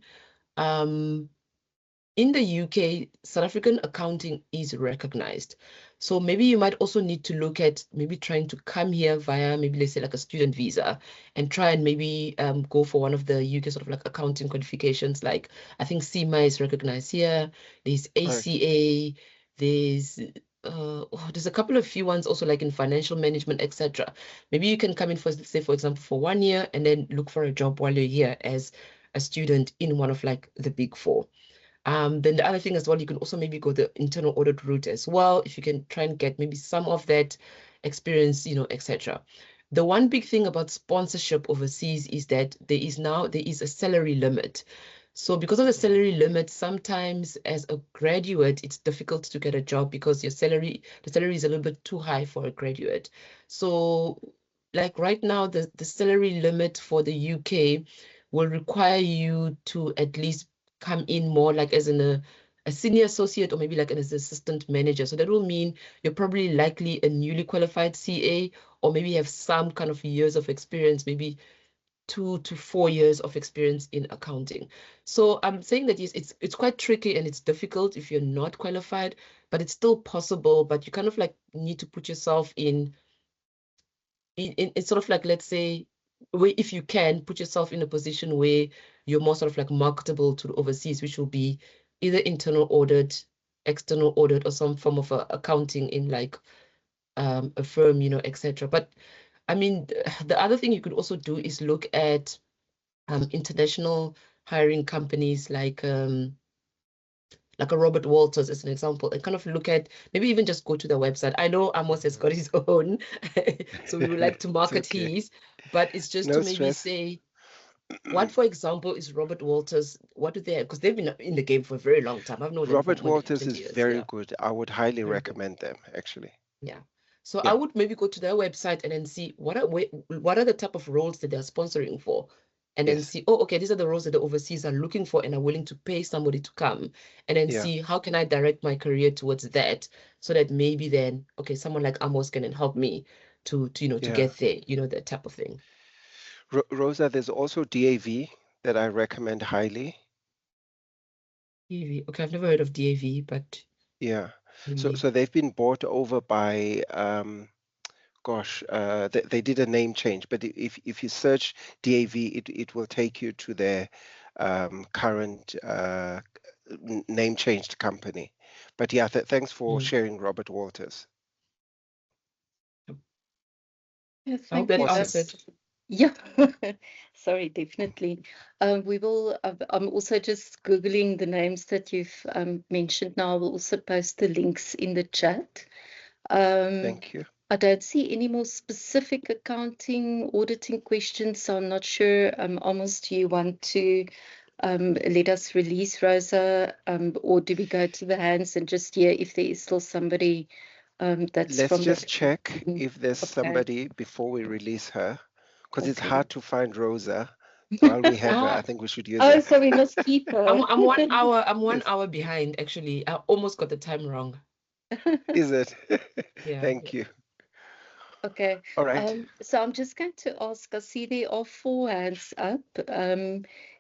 in the UK, South African accounting is recognized. So maybe you might also need to look at maybe trying to come here via maybe, let's say, like a student visa, and try and maybe go for one of the UK sort of like accounting qualifications. Like I think CIMA is recognized here. There's ACA. There's a couple of few ones also, like in financial management, etc. Maybe you can come in for, let's say, for example, for 1 year and then look for a job while you're here as a student in one of like the big four. Then the other thing as well, you can also maybe go the internal audit route as well, if you can try and get maybe some of that experience, etc. The one big thing about sponsorship overseas is that there is a salary limit. So because of the salary limit, sometimes as a graduate, it's difficult to get a job because the salary is a little bit too high for a graduate. So like right now, the salary limit for the UK will require you to at least come in more like as a senior associate, or maybe like as an assistant manager. So that will mean you're probably likely a newly qualified CA, or maybe have some kind of years of experience, maybe 2 to 4 years of experience in accounting. So I'm saying that yes, it's quite tricky and it's difficult if you're not qualified, but it's still possible. But you kind of like need to put yourself in it's sort of like, let's say, if you can put yourself in a position where you're more sort of like marketable to the overseas, which will be either internal audit, external audit, or some form of accounting in like a firm, etc. But I mean, the other thing you could also do is look at international hiring companies like a Robert Walters as an example, and kind of look at, maybe even just go to their website. I know Amos has got his own, so we would like to market his, but it's just to maybe say, what, for example, is Robert Walters? What do they have? Because they've been in the game for a very long time. I've known them for Robert more than Walters 20 is years. very Yeah. good. I would highly recommend them, actually. Yeah. So I would maybe go to their website and then see what are the type of roles that they're sponsoring for, and then see, oh, okay, these are the roles that the overseas are looking for and are willing to pay somebody to come, and then see how can I direct my career towards that, so that maybe then, okay, someone like Amos can help me to get there, that type of thing. Rosa, there's also DAV that I recommend highly. DAV. Okay, I've never heard of DAV, but yeah. So they've been bought over by they did a name change, but if you search DAV, it will take you to their current name changed company. But yeah, thanks for sharing, Robert Walters. Yeah, thank you. Answered. Yeah, sorry, definitely. We will. I'm also just Googling the names that you've mentioned now. We'll also post the links in the chat. Thank you. I don't see any more specific accounting, auditing questions. So I'm not sure, Amos, do you want to let us release Rosa, or do we go to the hands and just hear if there is still somebody that's Let's from just the... check if there's Okay. somebody before we release her, because it's Okay. hard to find Rosa. While we have her, I think we should use Oh, her. so we must keep her. I'm 1 hour. I'm 1 hour behind. Actually, I almost got the time wrong. Is it? Yeah. Thank you. Okay. All right. So I'm just going to ask, I see there are 4 hands up.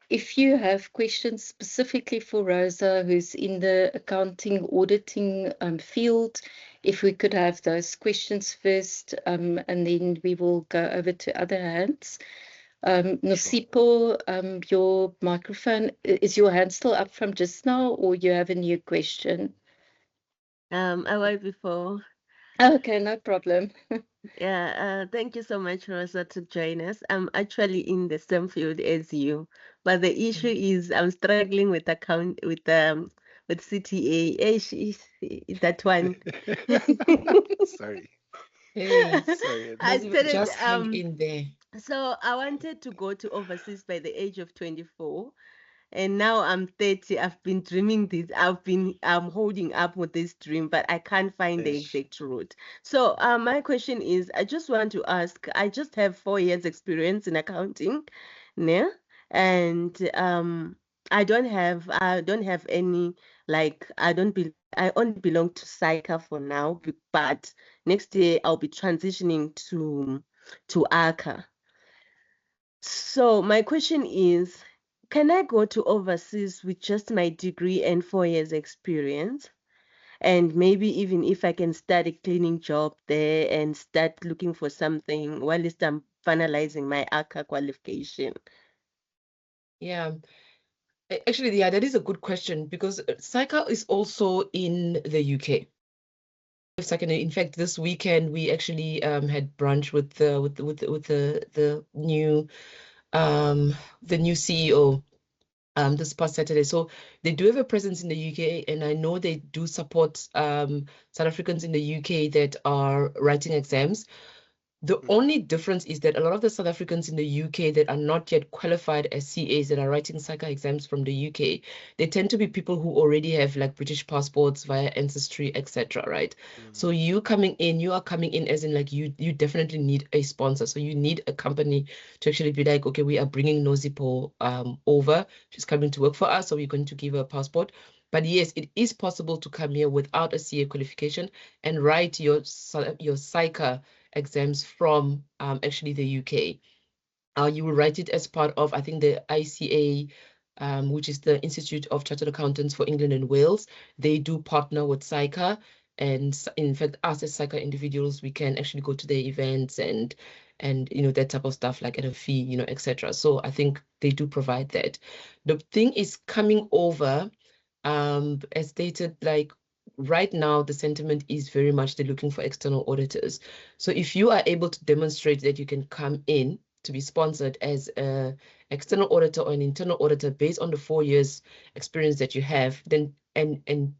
If you have questions specifically for Rosa, who's in the accounting auditing field, if we could have those questions first, and then we will go over to other hands. Nosipo, your microphone, is your hand still up from just now, or you have a new question? I was before. Okay, no problem. Yeah, thank you so much, Rosa, to join us. I'm actually in the same field as you, but the issue is I'm struggling with CTA. That one. Sorry. Hey, Sorry. I started just hang in there. so I wanted to go to overseas by the age of 24. And now I'm 30. I've been dreaming this. I'm holding up with this dream, but I can't find the Ish. exact route. So my question is, I just want to ask, I just have 4 years experience in accounting, yeah? And I don't have any, like, I only belong to SAICA for now, but next year I'll be transitioning to ACA. So my question is, can I go to overseas with just my degree and 4 years experience? And maybe even if I can start a cleaning job there and start looking for something while I'm finalizing my ACA qualification. Yeah. Actually, yeah, that is a good question because SAICA is also in the UK. In fact, this weekend we actually had brunch with the new CEO this past Saturday. So they do have a presence in the UK, and I know they do support South Africans in the UK that are writing exams. The only difference is that a lot of the South Africans in the UK that are not yet qualified as CAs that are writing SAICA exams from the UK, they tend to be people who already have like British passports via ancestry, etc. Right? So you are coming in as in like you definitely need a sponsor. So you need a company to actually be like, okay, we are bringing Nozipo over. She's coming to work for us, so we're going to give her a passport. But yes, it is possible to come here without a CA qualification and write your SAICA exams from actually the UK. You will write it as part of, I think, the ICA, which is the Institute of Chartered Accountants for England and Wales. They do partner with SAICA. And in fact, us as SAICA individuals, we can actually go to their events and that type of stuff, like at a fee, etc. So I think they do provide that. The thing is coming over, as stated, like right now, the sentiment is very much they're looking for external auditors. So if you are able to demonstrate that you can come in to be sponsored as an external auditor or an internal auditor based on the 4 years experience that you have, then and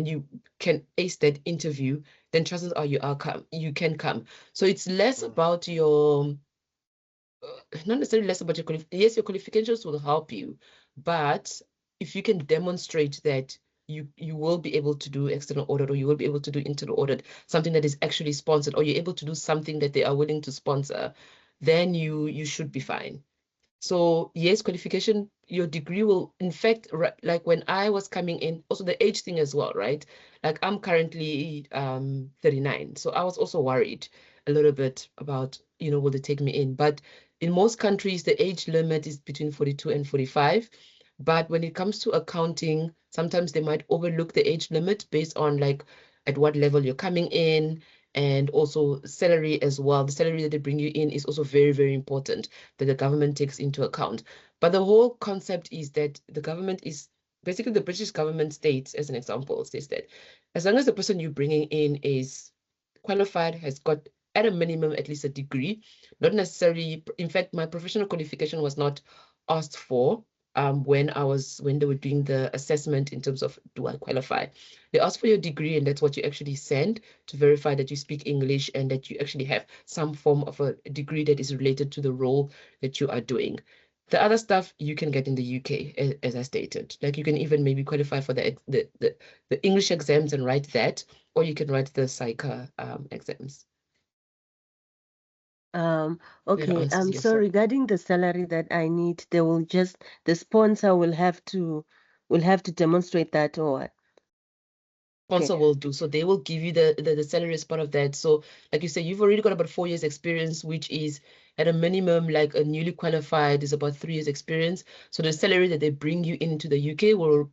you can ace that interview, then chances are you can come. So it's less about your not necessarily less about your qualifications. Yes, your qualifications will help you, but if you can demonstrate that you will be able to do external audit or you will be able to do internal audit, something that is actually sponsored, or you're able to do something that they are willing to sponsor, then you should be fine. So yes, qualification, your degree will, in fact, like when I was coming in, also the age thing as well, right? Like I'm currently 39, so I was also worried a little bit about, will they take me in? But in most countries, the age limit is between 42 and 45. But when it comes to accounting, sometimes they might overlook the age limit based on like at what level you're coming in, and also salary as well. The salary that they bring you in is also very, very important that the government takes into account. But the whole concept is that the government is basically the British government states, as an example, says that as long as the person you're bringing in is qualified, has got at a minimum at least a degree, not necessarily, in fact, my professional qualification was not asked for, when they were doing the assessment in terms of, do I qualify? They ask for your degree, and that's what you actually send to verify that you speak English and that you actually have some form of a degree that is related to the role that you are doing. The other stuff you can get in the UK, as I stated. Like, you can even maybe qualify for the English exams and write that, or you can write the PSYCA exams. Okay, so regarding the salary that I need, they will just, the sponsor will have to demonstrate that, or what? Sponsor will do. So they will give you the salary as part of that. So like you say, you've already got about 4 years experience, which is at a minimum, like a newly qualified is about 3 years experience. So the salary that they bring you into the UK will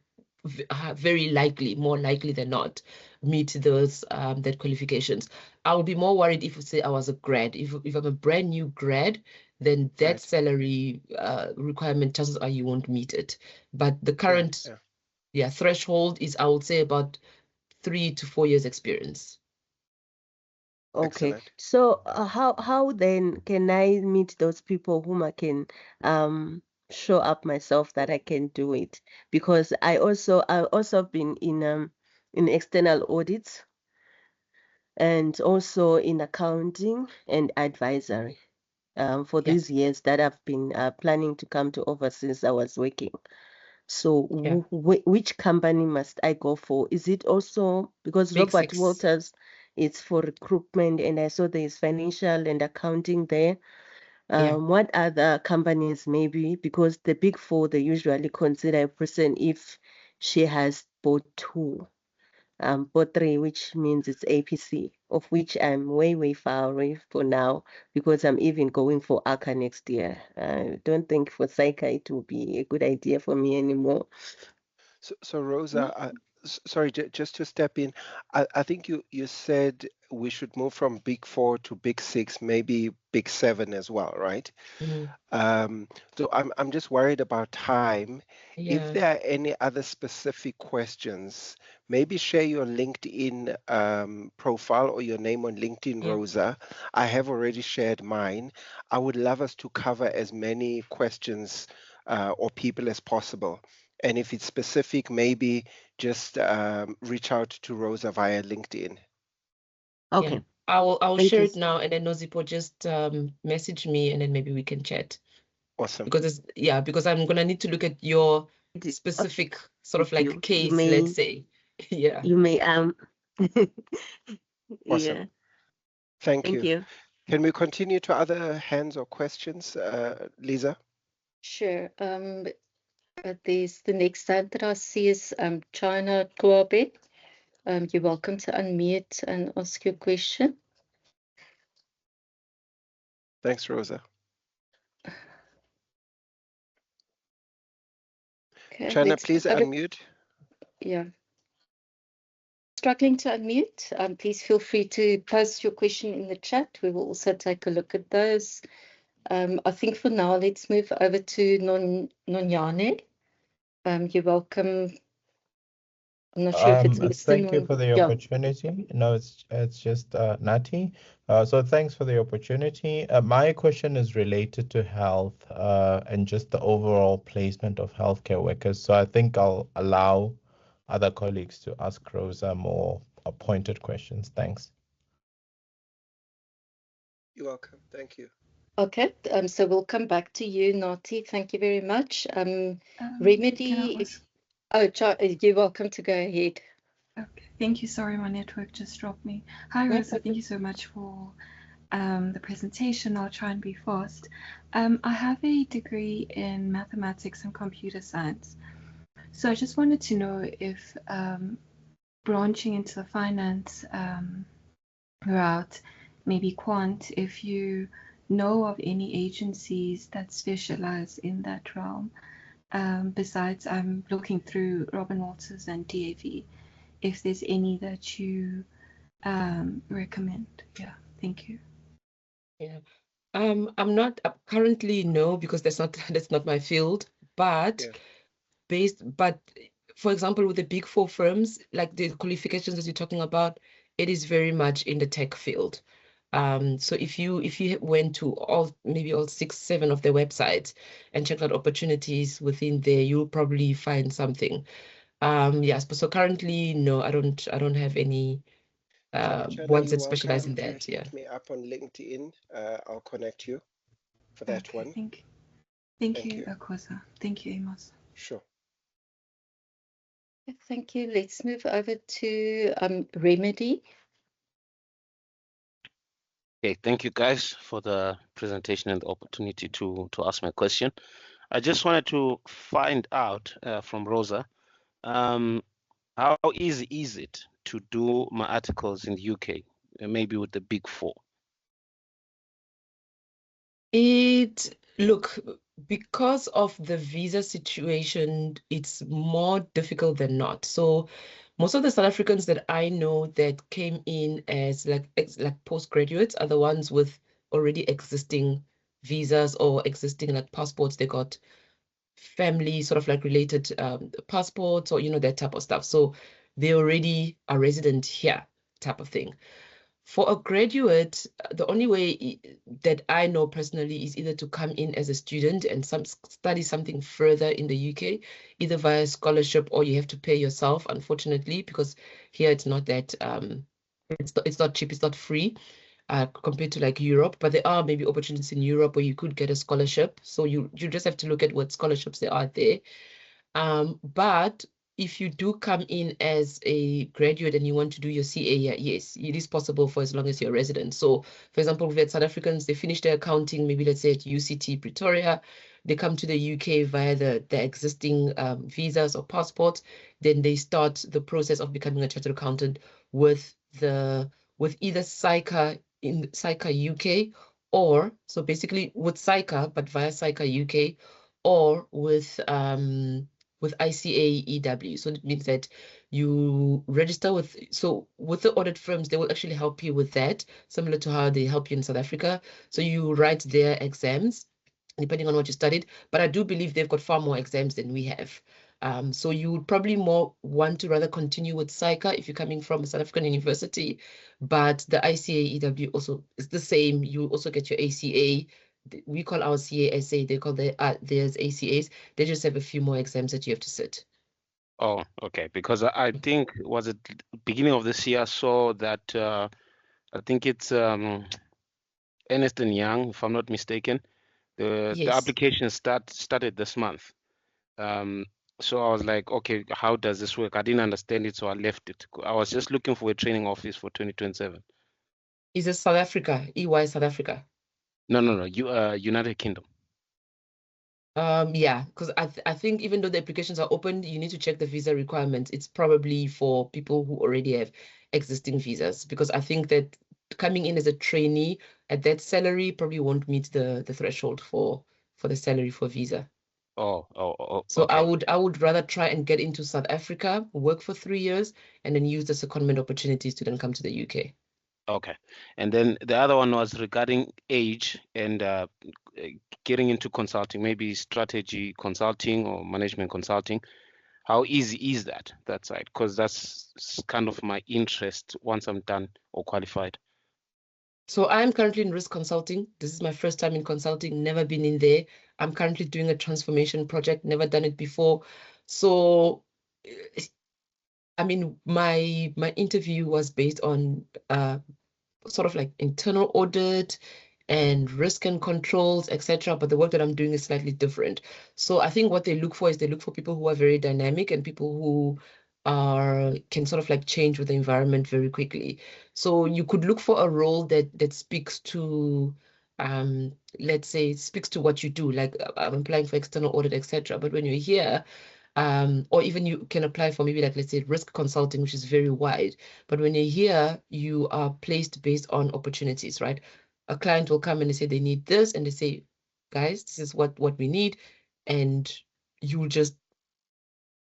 very likely, more likely than not, meet those that qualifications. I would be more worried if, say, I was a grad. If I'm a brand new grad, then that salary requirement, chances are you won't meet it. But the current threshold is, I would say, about 3 to 4 years experience. Okay. Excellent. So how then can I meet those people whom I can show up myself that I can do it? Because I also been in external audits and also in accounting and advisory for these years that I've been planning to come to overseas. I was working. So which company must I go for? Is it also, because Big Robert Six. Walters, it's for recruitment, and I saw there's financial and accounting there. What other companies maybe? Because the Big Four, they usually consider a person if she has both 2, both 3, which means it's APC, of which I'm way far away for now, because I'm even going for ACA next year. I don't think for PSYCA it will be a good idea for me anymore. So Rosa, sorry, just to step in, I think you said we should move from Big 4 to Big 6, maybe Big 7 as well, right? So I'm just worried about time. If there are any other specific questions, maybe share your LinkedIn profile or your name on LinkedIn, Rosa. I have already shared mine. I would love us to cover as many questions or people as possible. And if it's specific, maybe just reach out to Rosa via LinkedIn. Okay. Yeah. I'll share it now, and then Nozipo just message me, and then maybe we can chat. Awesome. Because because I'm gonna need to look at your specific sort of like case, let's say. Yeah. You may Awesome. Thank you. Can we continue to other hands or questions, Lisa? Sure. There's the next hand that I see is China Kova. You're welcome to unmute and ask your question. Thanks, Rosa. Okay, China, please unmute. Yeah. Struggling to unmute, please feel free to post your question in the chat. We will also take a look at those. I think for now, let's move over to Nonyane. You're welcome. I'm not sure if it's Mr. Thank you for the opportunity. No, it's just Nati. So thanks for the opportunity. My question is related to health and just the overall placement of healthcare workers. So I think I'll allow other colleagues to ask Rosa more pointed questions. Thanks. You're welcome. Thank you. Okay, so we'll come back to you, Nati. Thank you very much. Remedy, you're welcome to go ahead. Okay, thank you. Sorry, my network just dropped me. Hi, Rosa. Thank you so much for the presentation. I'll try and be fast. I have a degree in mathematics and computer science. So I just wanted to know if branching into the finance route, maybe quant, if you know of any agencies that specialize in that realm. Besides, I'm looking through Robin Walters and DAV, if there's any that you recommend. Yeah, thank you. Yeah. I'm not currently because that's not my field, but for example, with the Big Four firms, like the qualifications that you're talking about, it is very much in the tech field. So if you went to maybe all 6, 7 of their websites and checked out opportunities within there, you'll probably find something. Yes, but so currently, no, I don't have any ones that specialize in that. To hit me up on LinkedIn. I'll connect you for that one. Thank you, Koza. Thank you, Amos. Sure. Thank you. Let's move over to Remedy. Okay, thank you guys for the presentation and the opportunity to ask my question. I just wanted to find out from Rosa, how easy is it to do my articles in the UK, maybe with the Big Four? Look, because of the visa situation, it's more difficult than not. So most of the South Africans that I know that came in as like postgraduates are the ones with already existing visas or existing like passports. They got family sort of like related passports or, you know, that type of stuff. So they already are resident here type of thing. For a graduate, the only way that I know personally is either to come in as a student and study something further in the UK, either via scholarship or you have to pay yourself, unfortunately, because here it's not that, it's not cheap, it's not free compared to like Europe, but there are maybe opportunities in Europe where you could get a scholarship. So you just have to look at what scholarships there are there. But if you do come in as a graduate and you want to do your CA, yes, it is possible for as long as you're a resident. So, for example, we've had South Africans, they finish their accounting, maybe let's say at UCT Pretoria, they come to the UK via the existing visas or passports, then they start the process of becoming a chartered accountant with either SAICA in SAICA UK, or so basically with SAICA, but via SAICA UK, or with ICA EW. So it means that you register with the audit firms, they will actually help you with that, similar to how they help you in South Africa. So you write their exams depending on what you studied, but I do believe they've got far more exams than we have. So you would probably more want to rather continue with SAICA if you're coming from a South African university, but the ICA EW also is the same. You also get your ACA. We call our CASA, they call theirs ACAs. They just have a few more exams that you have to sit. Oh, okay. Because I think, was it beginning of this year, I saw that, I think it's Ernst & Young, if I'm not mistaken. The application started this month. So I was like, okay, how does this work? I didn't understand it, so I left it. I was just looking for a training office for 2027. Is it South Africa? EY South Africa? No. United Kingdom. Yeah, because I think even though the applications are open, you need to check the visa requirements. It's probably for people who already have existing visas, because I think that coming in as a trainee at that salary probably won't meet the threshold for the salary for visa. Oh. So okay. I would rather try and get into South Africa, work for 3 years, and then use the secondment opportunities to then come to the UK. Okay. And then the other one was regarding age and getting into consulting, maybe strategy consulting or management consulting. How easy is that side? Because that's kind of my interest once I'm done or qualified. So I'm currently in risk consulting. This is my first time in consulting, never been in there. I'm currently doing a transformation project, never done it before. So, I mean, my interview was based on sort of like internal audit and risk and controls, etc. But the work that I'm doing is slightly different. So I think what they look for is they look for people who are very dynamic and people who can sort of like change with the environment very quickly. So you could look for a role that speaks to let's say speaks to what you do, like I'm applying for external audit, etc. But when you're here, or even you can apply for maybe like, let's say, risk consulting, which is very wide. But when you're here, you are placed based on opportunities, right? A client will come and they say they need this, and they say, guys, this is what we need. And you just,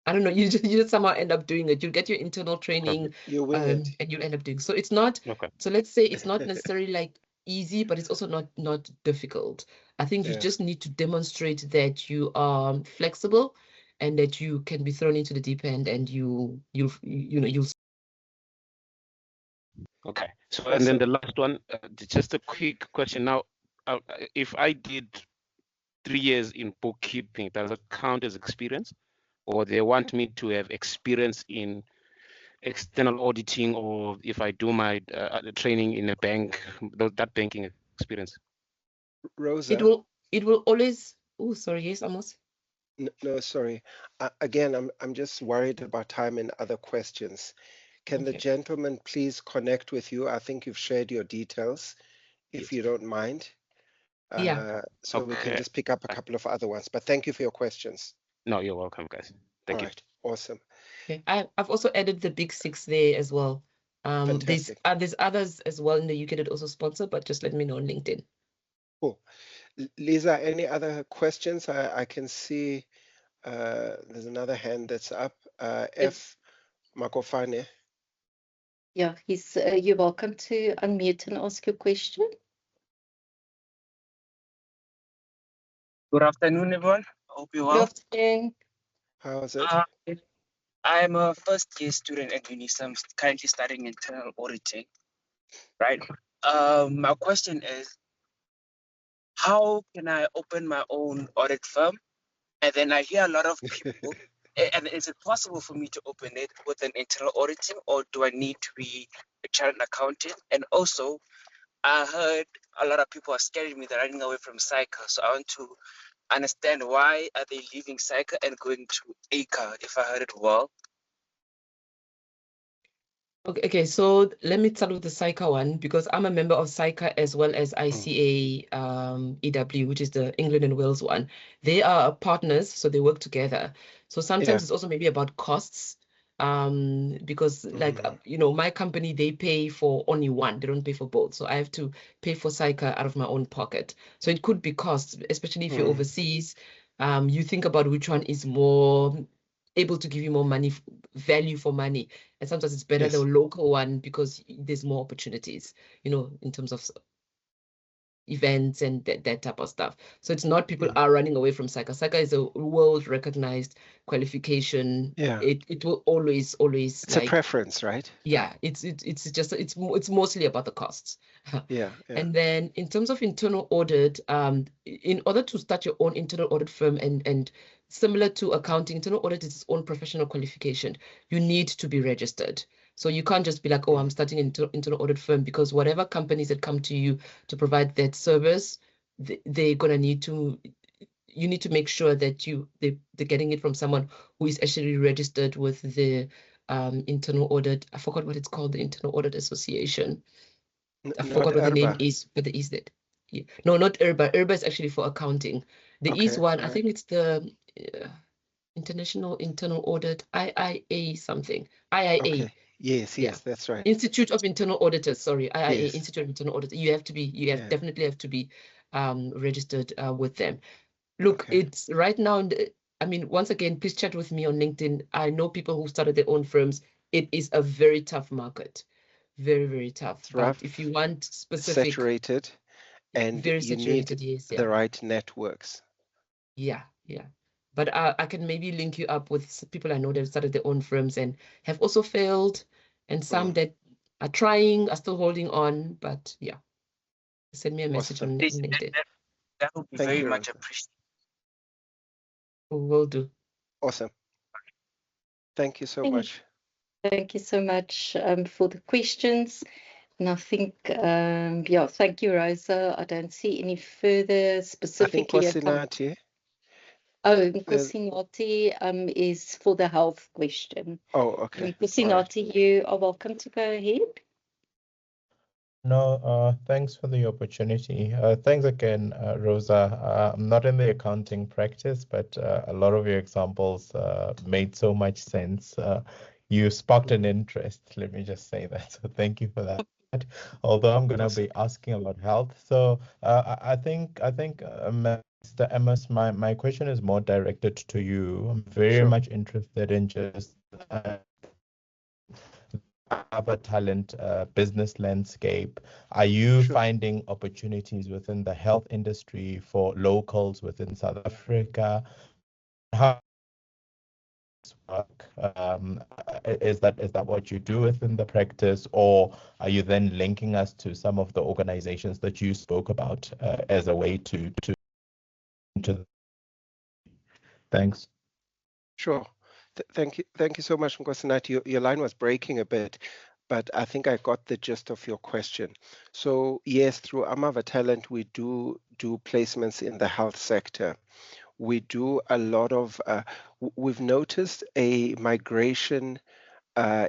I don't know, you just somehow end up doing it. You get your internal training, you win it. and you end up doing. So it's not, so let's say it's not necessarily like easy, but it's also not difficult. I think you just need to demonstrate that you are flexible and that you can be thrown into the deep end and you'll Okay. So, Awesome. and then the last one, just a quick question now. If I did 3 years in bookkeeping, does it count as experience? Or they want me to have experience in external auditing, or if I do my training in a bank, that banking experience? Rosa? It will always, oh, sorry, yes, Amos? No, sorry. Again, I'm just worried about time and other questions. Can the Okay. gentleman please connect with you? I think you've shared your details, if you don't mind. Yeah. So we can Okay. just pick up a couple of other ones. But thank you for your questions. No, you're welcome, guys. Thank All you. right, awesome. Okay. I've also added the big 6 there as well. There's Fantastic. others as well in the UK that also sponsor, but just let me know on LinkedIn. Cool. Lisa, any other questions? I can see there's another hand that's up. F. Makofane. Yeah, you're welcome to unmute and ask your question. Good afternoon, everyone. Hope you're Good well. afternoon. How is it? I'm a first-year student at Unisa. I'm currently studying internal auditing, right? My question is, how can I open my own audit firm? And then I hear a lot of people, and is it possible for me to open it with an internal auditing, or do I need to be a chartered accountant? And also, I heard a lot of people are scaring me, they're running away from SAICA. So I want to understand, why are they leaving SAICA and going to ACA, if I heard it well? Okay, so let me start with the SAICA one, because I'm a member of SAICA as well as ICA EW, which is the England and Wales one. They are partners, so they work together. So sometimes it's also maybe about costs, because like, my company, they pay for only one, they don't pay for both. So I have to pay for SAICA out of my own pocket. So it could be costs, especially if you're overseas. You think about which one is more able to give you more money, value for money. And sometimes it's better the local one, because there's more opportunities, in terms of events and that type of stuff. So it's not people are running away from SAICA. SAICA is a world recognized qualification. Yeah. It will always it's a preference, right? Yeah, it's mostly about the costs. Yeah. And then in terms of internal audit, in order to start your own internal audit firm, and similar to accounting, internal audit is its own professional qualification. You need to be registered. So you can't just be like, oh, I'm starting an internal audit firm, because whatever companies that come to you to provide that service, they're gonna need to. You need to make sure that they're getting it from someone who is actually registered with the internal audit. I forgot what it's called, the Internal Audit Association. I forgot what the name is, but the is that. Yeah. No, not IRBA. IRBA is actually for accounting. The East one, I think it's the International Internal Audit, IIA something. IIA. Okay. Yes, that's right. Institute of Internal Auditors, sorry, IIA, Institute of Internal Auditors. You definitely have to be registered with them. Look, it's right now, once again, please chat with me on LinkedIn. I know people who started their own firms. It is a very tough market. Very, very tough. It's rough. But if you want specific, saturated, and very you saturated, need yes, the right networks. Yeah. But I can maybe link you up with people I know that started their own firms and have also failed, and some that are trying, are still holding on. But yeah, send me a message on LinkedIn. That would be very much appreciated. Will do. Awesome. Thank you so much. Thank you so much for the questions. And I think, thank you, Rosa. I don't see any further specifically. Nkosinati. Nkosinati is for the health question. Oh, okay. Nkosinati, you are welcome to go ahead. No, thanks for the opportunity. Thanks again, Rosa. I'm not in the accounting practice, but a lot of your examples made so much sense. You sparked an interest, let me just say that. So thank you for that. Although I'm going to be asking about health. So I think, Mr. Amos, my question is more directed to you. I'm very much interested in just other talent business landscape. Are you finding opportunities within the health industry for locals within South Africa? How work? Is that what you do within the practice, or are you then linking us to some of the organizations that you spoke about as a way to Thanks. Sure. Thank you so much, Nkosinathi. Your line was breaking a bit, but I think I got the gist of your question. So yes, through AMAVA Talent, we do placements in the health sector. We do a lot of, we've noticed a migration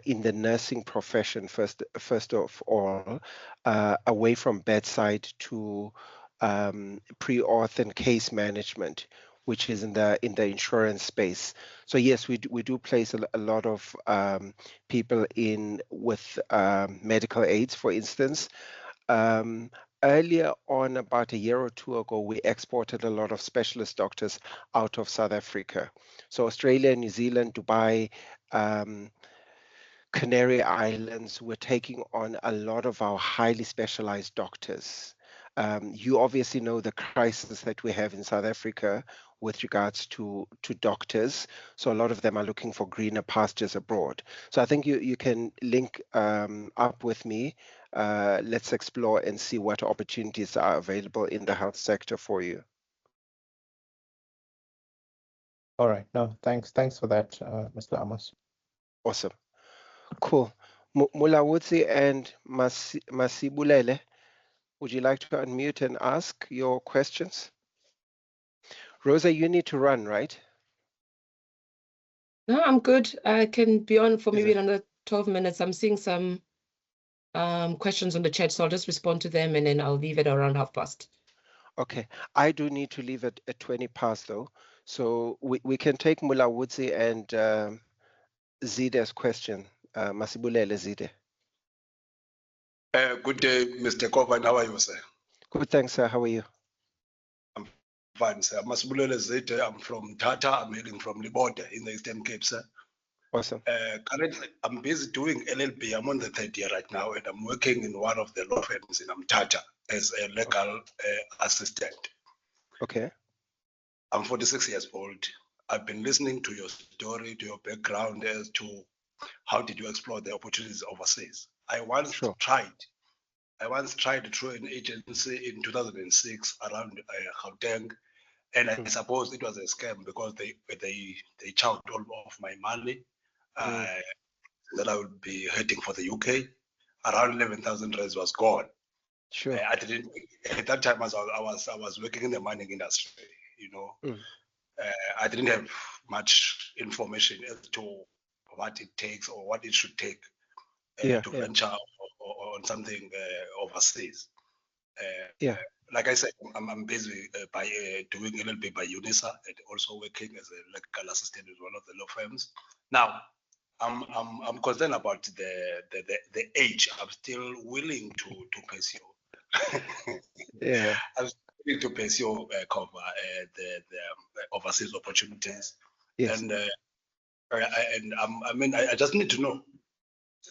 in the nursing profession, first of all, away from bedside to pre-auth and case management, which is in the insurance space. So yes, we do place a lot of people in with medical aids, for instance. Earlier on, about a year or two ago, we exported a lot of specialist doctors out of South Africa. So Australia, New Zealand, Dubai, Canary Islands, we're taking on a lot of our highly specialized doctors. You obviously know the crisis that we have in South Africa with regards to doctors. So a lot of them are looking for greener pastures abroad. So I think you can link up with me. Let's explore and see what opportunities are available in the health sector for you. All right. No, thanks for that, Mr. Amos. Awesome. Cool. Mulawudzi and Masibulele, would you like to unmute and ask your questions? Rosa, you need to run, right? No, I'm good. I can be on for maybe another 12 minutes. I'm seeing some questions on the chat, so I'll just respond to them and then I'll leave it around 12:30. Okay. I do need to leave at 20 past though. So we can take Mulawudzi and Zide's question. Masibulele Zide. Good day, Mr. Kova, and how are you, sir? Good, thanks, sir. How are you? I'm fine, sir. Masibulele Zite, I'm from Tata. I'm hailing from Libode in the Eastern Cape, sir. Awesome. Currently, I'm busy doing LLB. I'm on the 3rd year right now, and I'm working in one of the law firms in Tata as a legal assistant. Okay. I'm 46 years old. I've been listening to your story, to your background as to how did you explore the opportunities overseas. I once tried through an agency in 2006 around Gauteng, and I suppose it was a scam because they chopped all of my money that I would be heading for the UK. Around 11,000 rands was gone. Sure. I didn't at that time as I was working in the mining industry. You know, I didn't have much information as to what it takes or what it should take to venture on something overseas. Like I said, I'm busy by doing a little bit by Unisa and also working as a legal assistant with one of the law firms. Now, I'm concerned about the age. I'm still willing to pursue. I'm still willing to pursue Kova the overseas opportunities. Yes. And I just need to know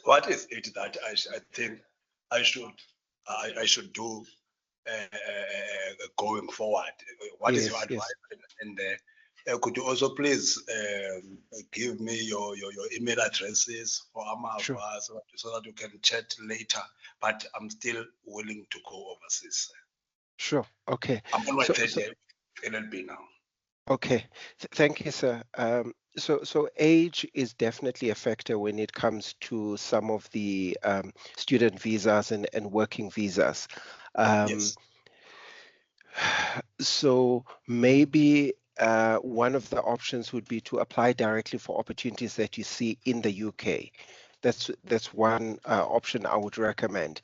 what is it that I think I should do going forward. What is your advice? And could you also please give me your email addresses for AMAVA so that we can chat later? But I'm still willing to go overseas. Sure. Okay. I'm on my 3rd year LLB now. Okay. Thank you, sir. So age is definitely a factor when it comes to some of the student visas and working visas. Yes. So maybe one of the options would be to apply directly for opportunities that you see in the UK. That's one option I would recommend.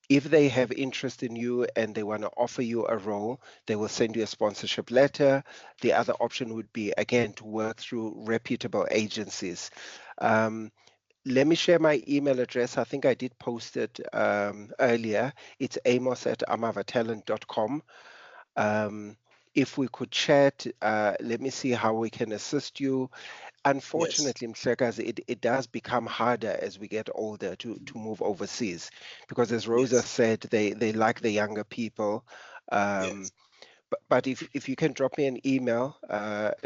If they have interest in you and they want to offer you a role, they will send you a sponsorship letter. The other option would be, again, to work through reputable agencies. Let me share my email address. I think I did post it earlier. It's amos@amavatalent.com. If we could chat, let me see how we can assist you. Unfortunately, Mhlekazi, it does become harder as we get older to move overseas, because as Rosa said, they like the younger people. But if you can drop me an email,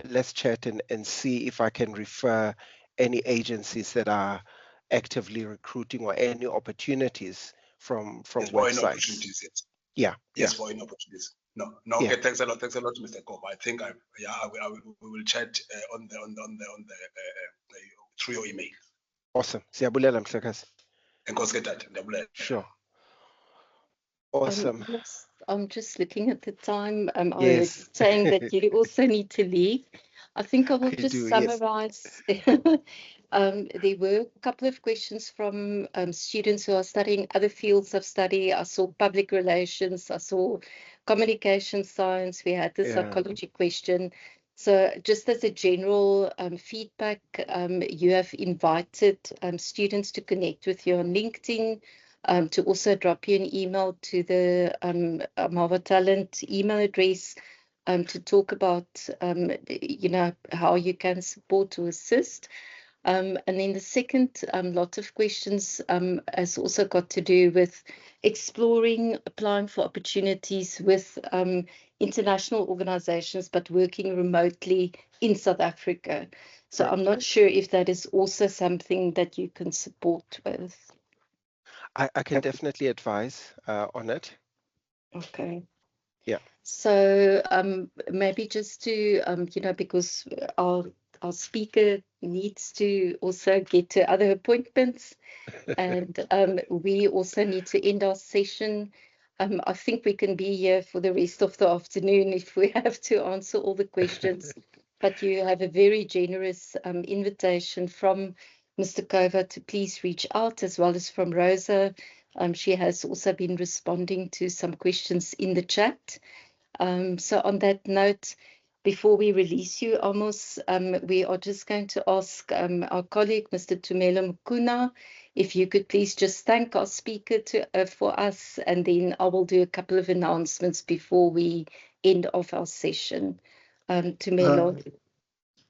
let's chat and see if I can refer any agencies that are actively recruiting or any opportunities from yes, websites. For any opportunities, yes. Yeah. Yes, for any opportunities. No. Yeah. Okay, thanks a lot, Mr. Kova. I think we will chat on the through your email. Awesome. Siyabulela Mhlekazi. Enkosi ke tata. Sure. Awesome. Yes, I'm just looking at the time. I Yes. was saying that you also need to leave. I think I will just do, yes. summarize. There were a couple of questions from students who are studying other fields of study. I saw public relations, I saw communication science, we had the Yeah. psychology question. So just as a general feedback, you have invited students to connect with you on LinkedIn, to also drop you an email to the AMAVA Talent email address, to talk about, how you can support or assist. And then the second lot of questions has also got to do with exploring, applying for opportunities with international organizations, but working remotely in South Africa. So I'm not sure if that is also something that you can support with. I can definitely advise on it. Okay. Yeah. So maybe just to, because our speaker needs to also get to other appointments, and we also need to end our session. I think we can be here for the rest of the afternoon if we have to answer all the questions. But you have a very generous invitation from Mr. Kova to please reach out, as well as from Rosa. She has also been responding to some questions in the chat. So on that note, before we release you, Amos, we are just going to ask our colleague, Mr. Tumelo Mukuna, if you could please just thank our speaker for us, and then I will do a couple of announcements before we end off our session. Tumelo.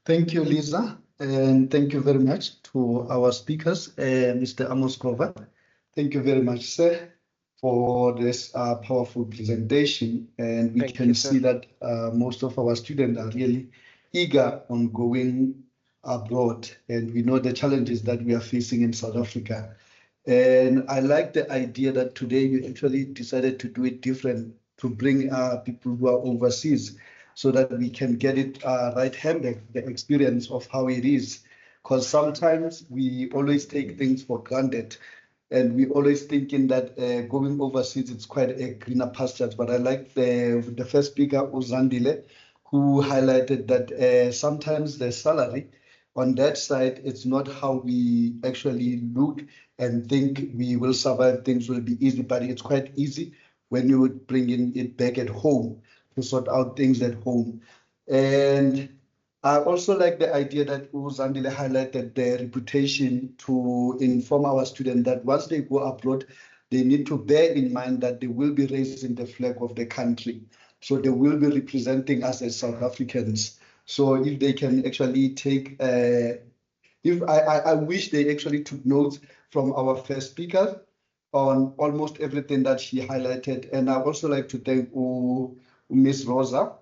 Thank you, Lisa, and thank you very much to our speakers, Mr. Amos Kova. Thank you very much, sir, for this powerful presentation. And we can see that most of our students are really eager on going abroad, and we know the challenges that we are facing in South Africa. And I like the idea that today you actually decided to do it different, to bring people who are overseas, so that we can get it right-handed, the experience of how it is. Because sometimes we always take things for granted, and we always thinking that going overseas it's quite a greener pastures. But I like the first speaker, Uzandile, who highlighted that sometimes the salary on that side, it's not how we actually look and think we will survive, things will be easy, but it's quite easy when you would bring in it back at home to sort out things at home. And I also like the idea that Uzandile highlighted the reputation to inform our students that once they go abroad, they need to bear in mind that they will be raising the flag of the country. So they will be representing us as South Africans. So if they can actually take, I wish they actually took notes from our first speaker on almost everything that she highlighted. And I also like to thank Miss Rosa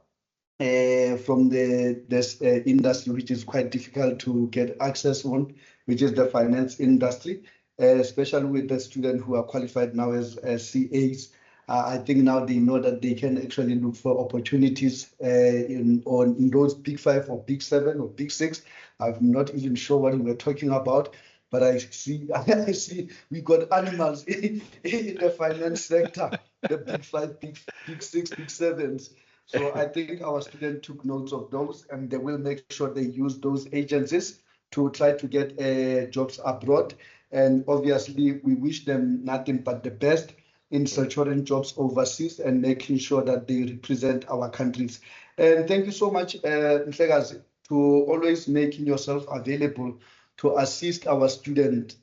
from this industry, which is quite difficult to get access on, which is the finance industry, especially with the students who are qualified now as CAs. I think now they know that they can actually look for opportunities in those Big 5 or Big 7 or Big 6. I'm not even sure what we're talking about, but I see we got animals in the finance sector, the Big 5, Big 6, Big 7s. So I think our students took notes of those, and they will make sure they use those agencies to try to get jobs abroad. And obviously, we wish them nothing but the best in securing jobs overseas and making sure that they represent our countries. And thank you so much, Mhlekazi, to always making yourself available to assist our students.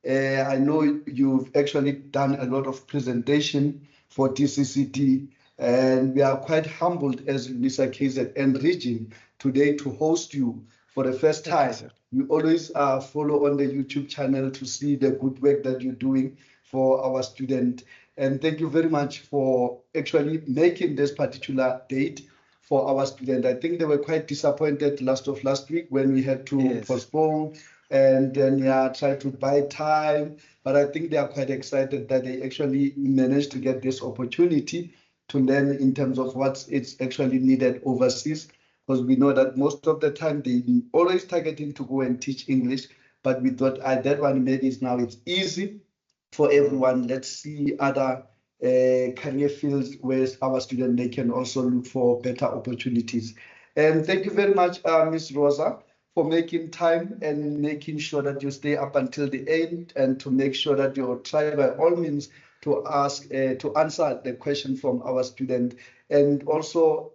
I know you've actually done a lot of presentation for DCCD, and we are quite humbled as Unisa KZN region today to host you for the first time. We always follow on the YouTube channel to see the good work that you're doing for our students. And thank you very much for actually making this particular date for our student. I think they were quite disappointed last week when we had to postpone and then try to buy time. But I think they are quite excited that they actually managed to get this opportunity to learn in terms of what's it's actually needed overseas. Because we know that most of the time they always targeting to go and teach English. But we thought that one maybe is now it's easy for everyone. Let's see other career fields where our students they can also look for better opportunities. And thank you very much, Ms. Rosa, for making time and making sure that you stay up until the end and to make sure that you try by all means to answer the question from our student, and also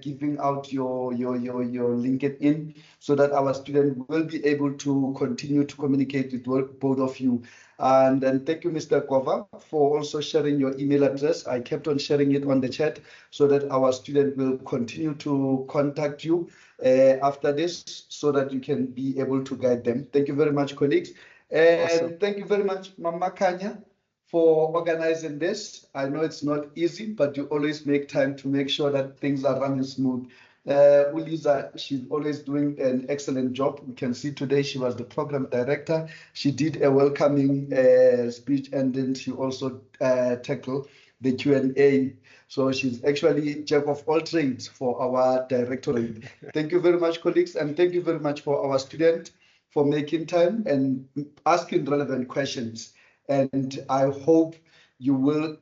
giving out your LinkedIn so that our student will be able to continue to communicate with both of you. And then thank you, Mr. Kova, for also sharing your email address. I kept on sharing it on the chat so that our student will continue to contact you after this so that you can be able to guide them. Thank you very much, colleagues. And Thank you very much, Mama Kanya, for organizing this. I know it's not easy, but you always make time to make sure that things are running smooth. Unisa, she's always doing an excellent job. We can see today she was the program director. She did a welcoming speech, and then she also tackled the Q&A. So she's actually jack of all trades for our directorate. Thank you very much, colleagues, and thank you very much for our student for making time and asking relevant questions. And I hope you will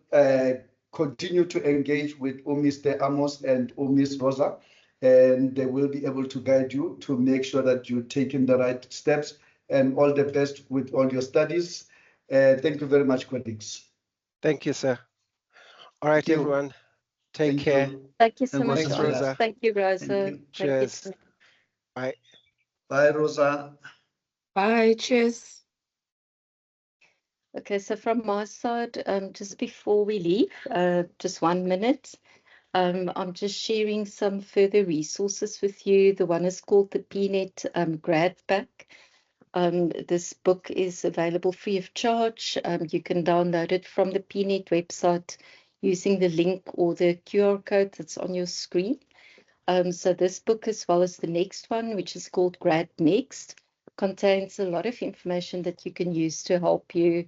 continue to engage with Mr. Amos and Ms. Rosa, and they will be able to guide you to make sure that you're taking the right steps, and all the best with all your studies. Thank you very much, colleagues. Thank you, sir. All right, everyone. Take care. Thank you so much, Thanks, Rosa. Thank you, Rosa. Cheers. Bye. Bye, Rosa. Bye. Cheers. Okay, so from my side, just before we leave, just 1 minute, I'm just sharing some further resources with you. The one is called the PNET Grad Pack. This book is available free of charge. You can download it from the PNET website using the link or the QR code that's on your screen. So this book, as well as the next one, which is called Grad Next, contains a lot of information that you can use to help you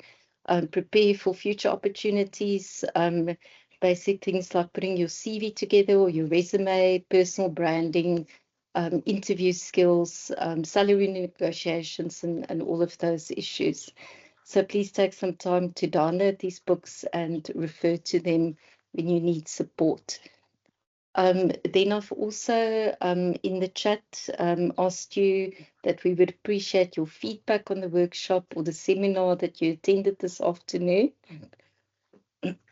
prepare for future opportunities, basic things like putting your CV together or your resume, personal branding, interview skills, salary negotiations, and all of those issues. So please take some time to download these books and refer to them when you need support. Then I've also in the chat asked you that we would appreciate your feedback on the workshop or the seminar that you attended this afternoon.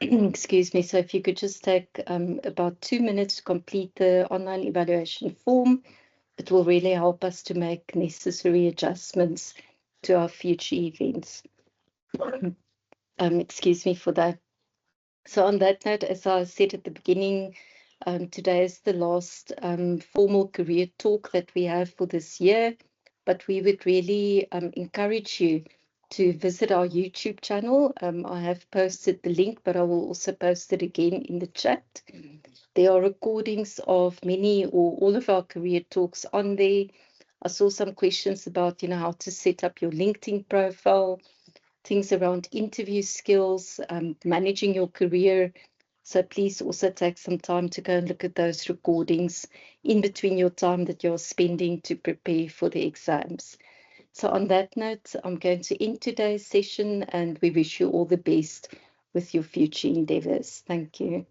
Excuse me. So if you could just take about 2 minutes to complete the online evaluation form, it will really help us to make necessary adjustments to our future events. Excuse me for that. So on that note, as I said at the beginning, today is the last formal career talk that we have for this year, but we would really encourage you to visit our YouTube channel. I have posted the link, but I will also post it again in the chat. There are recordings of many or all of our career talks on there. I saw some questions about, how to set up your LinkedIn profile, things around interview skills, managing your career. So please also take some time to go and look at those recordings in between your time that you're spending to prepare for the exams. So on that note, I'm going to end today's session, and we wish you all the best with your future endeavors. Thank you.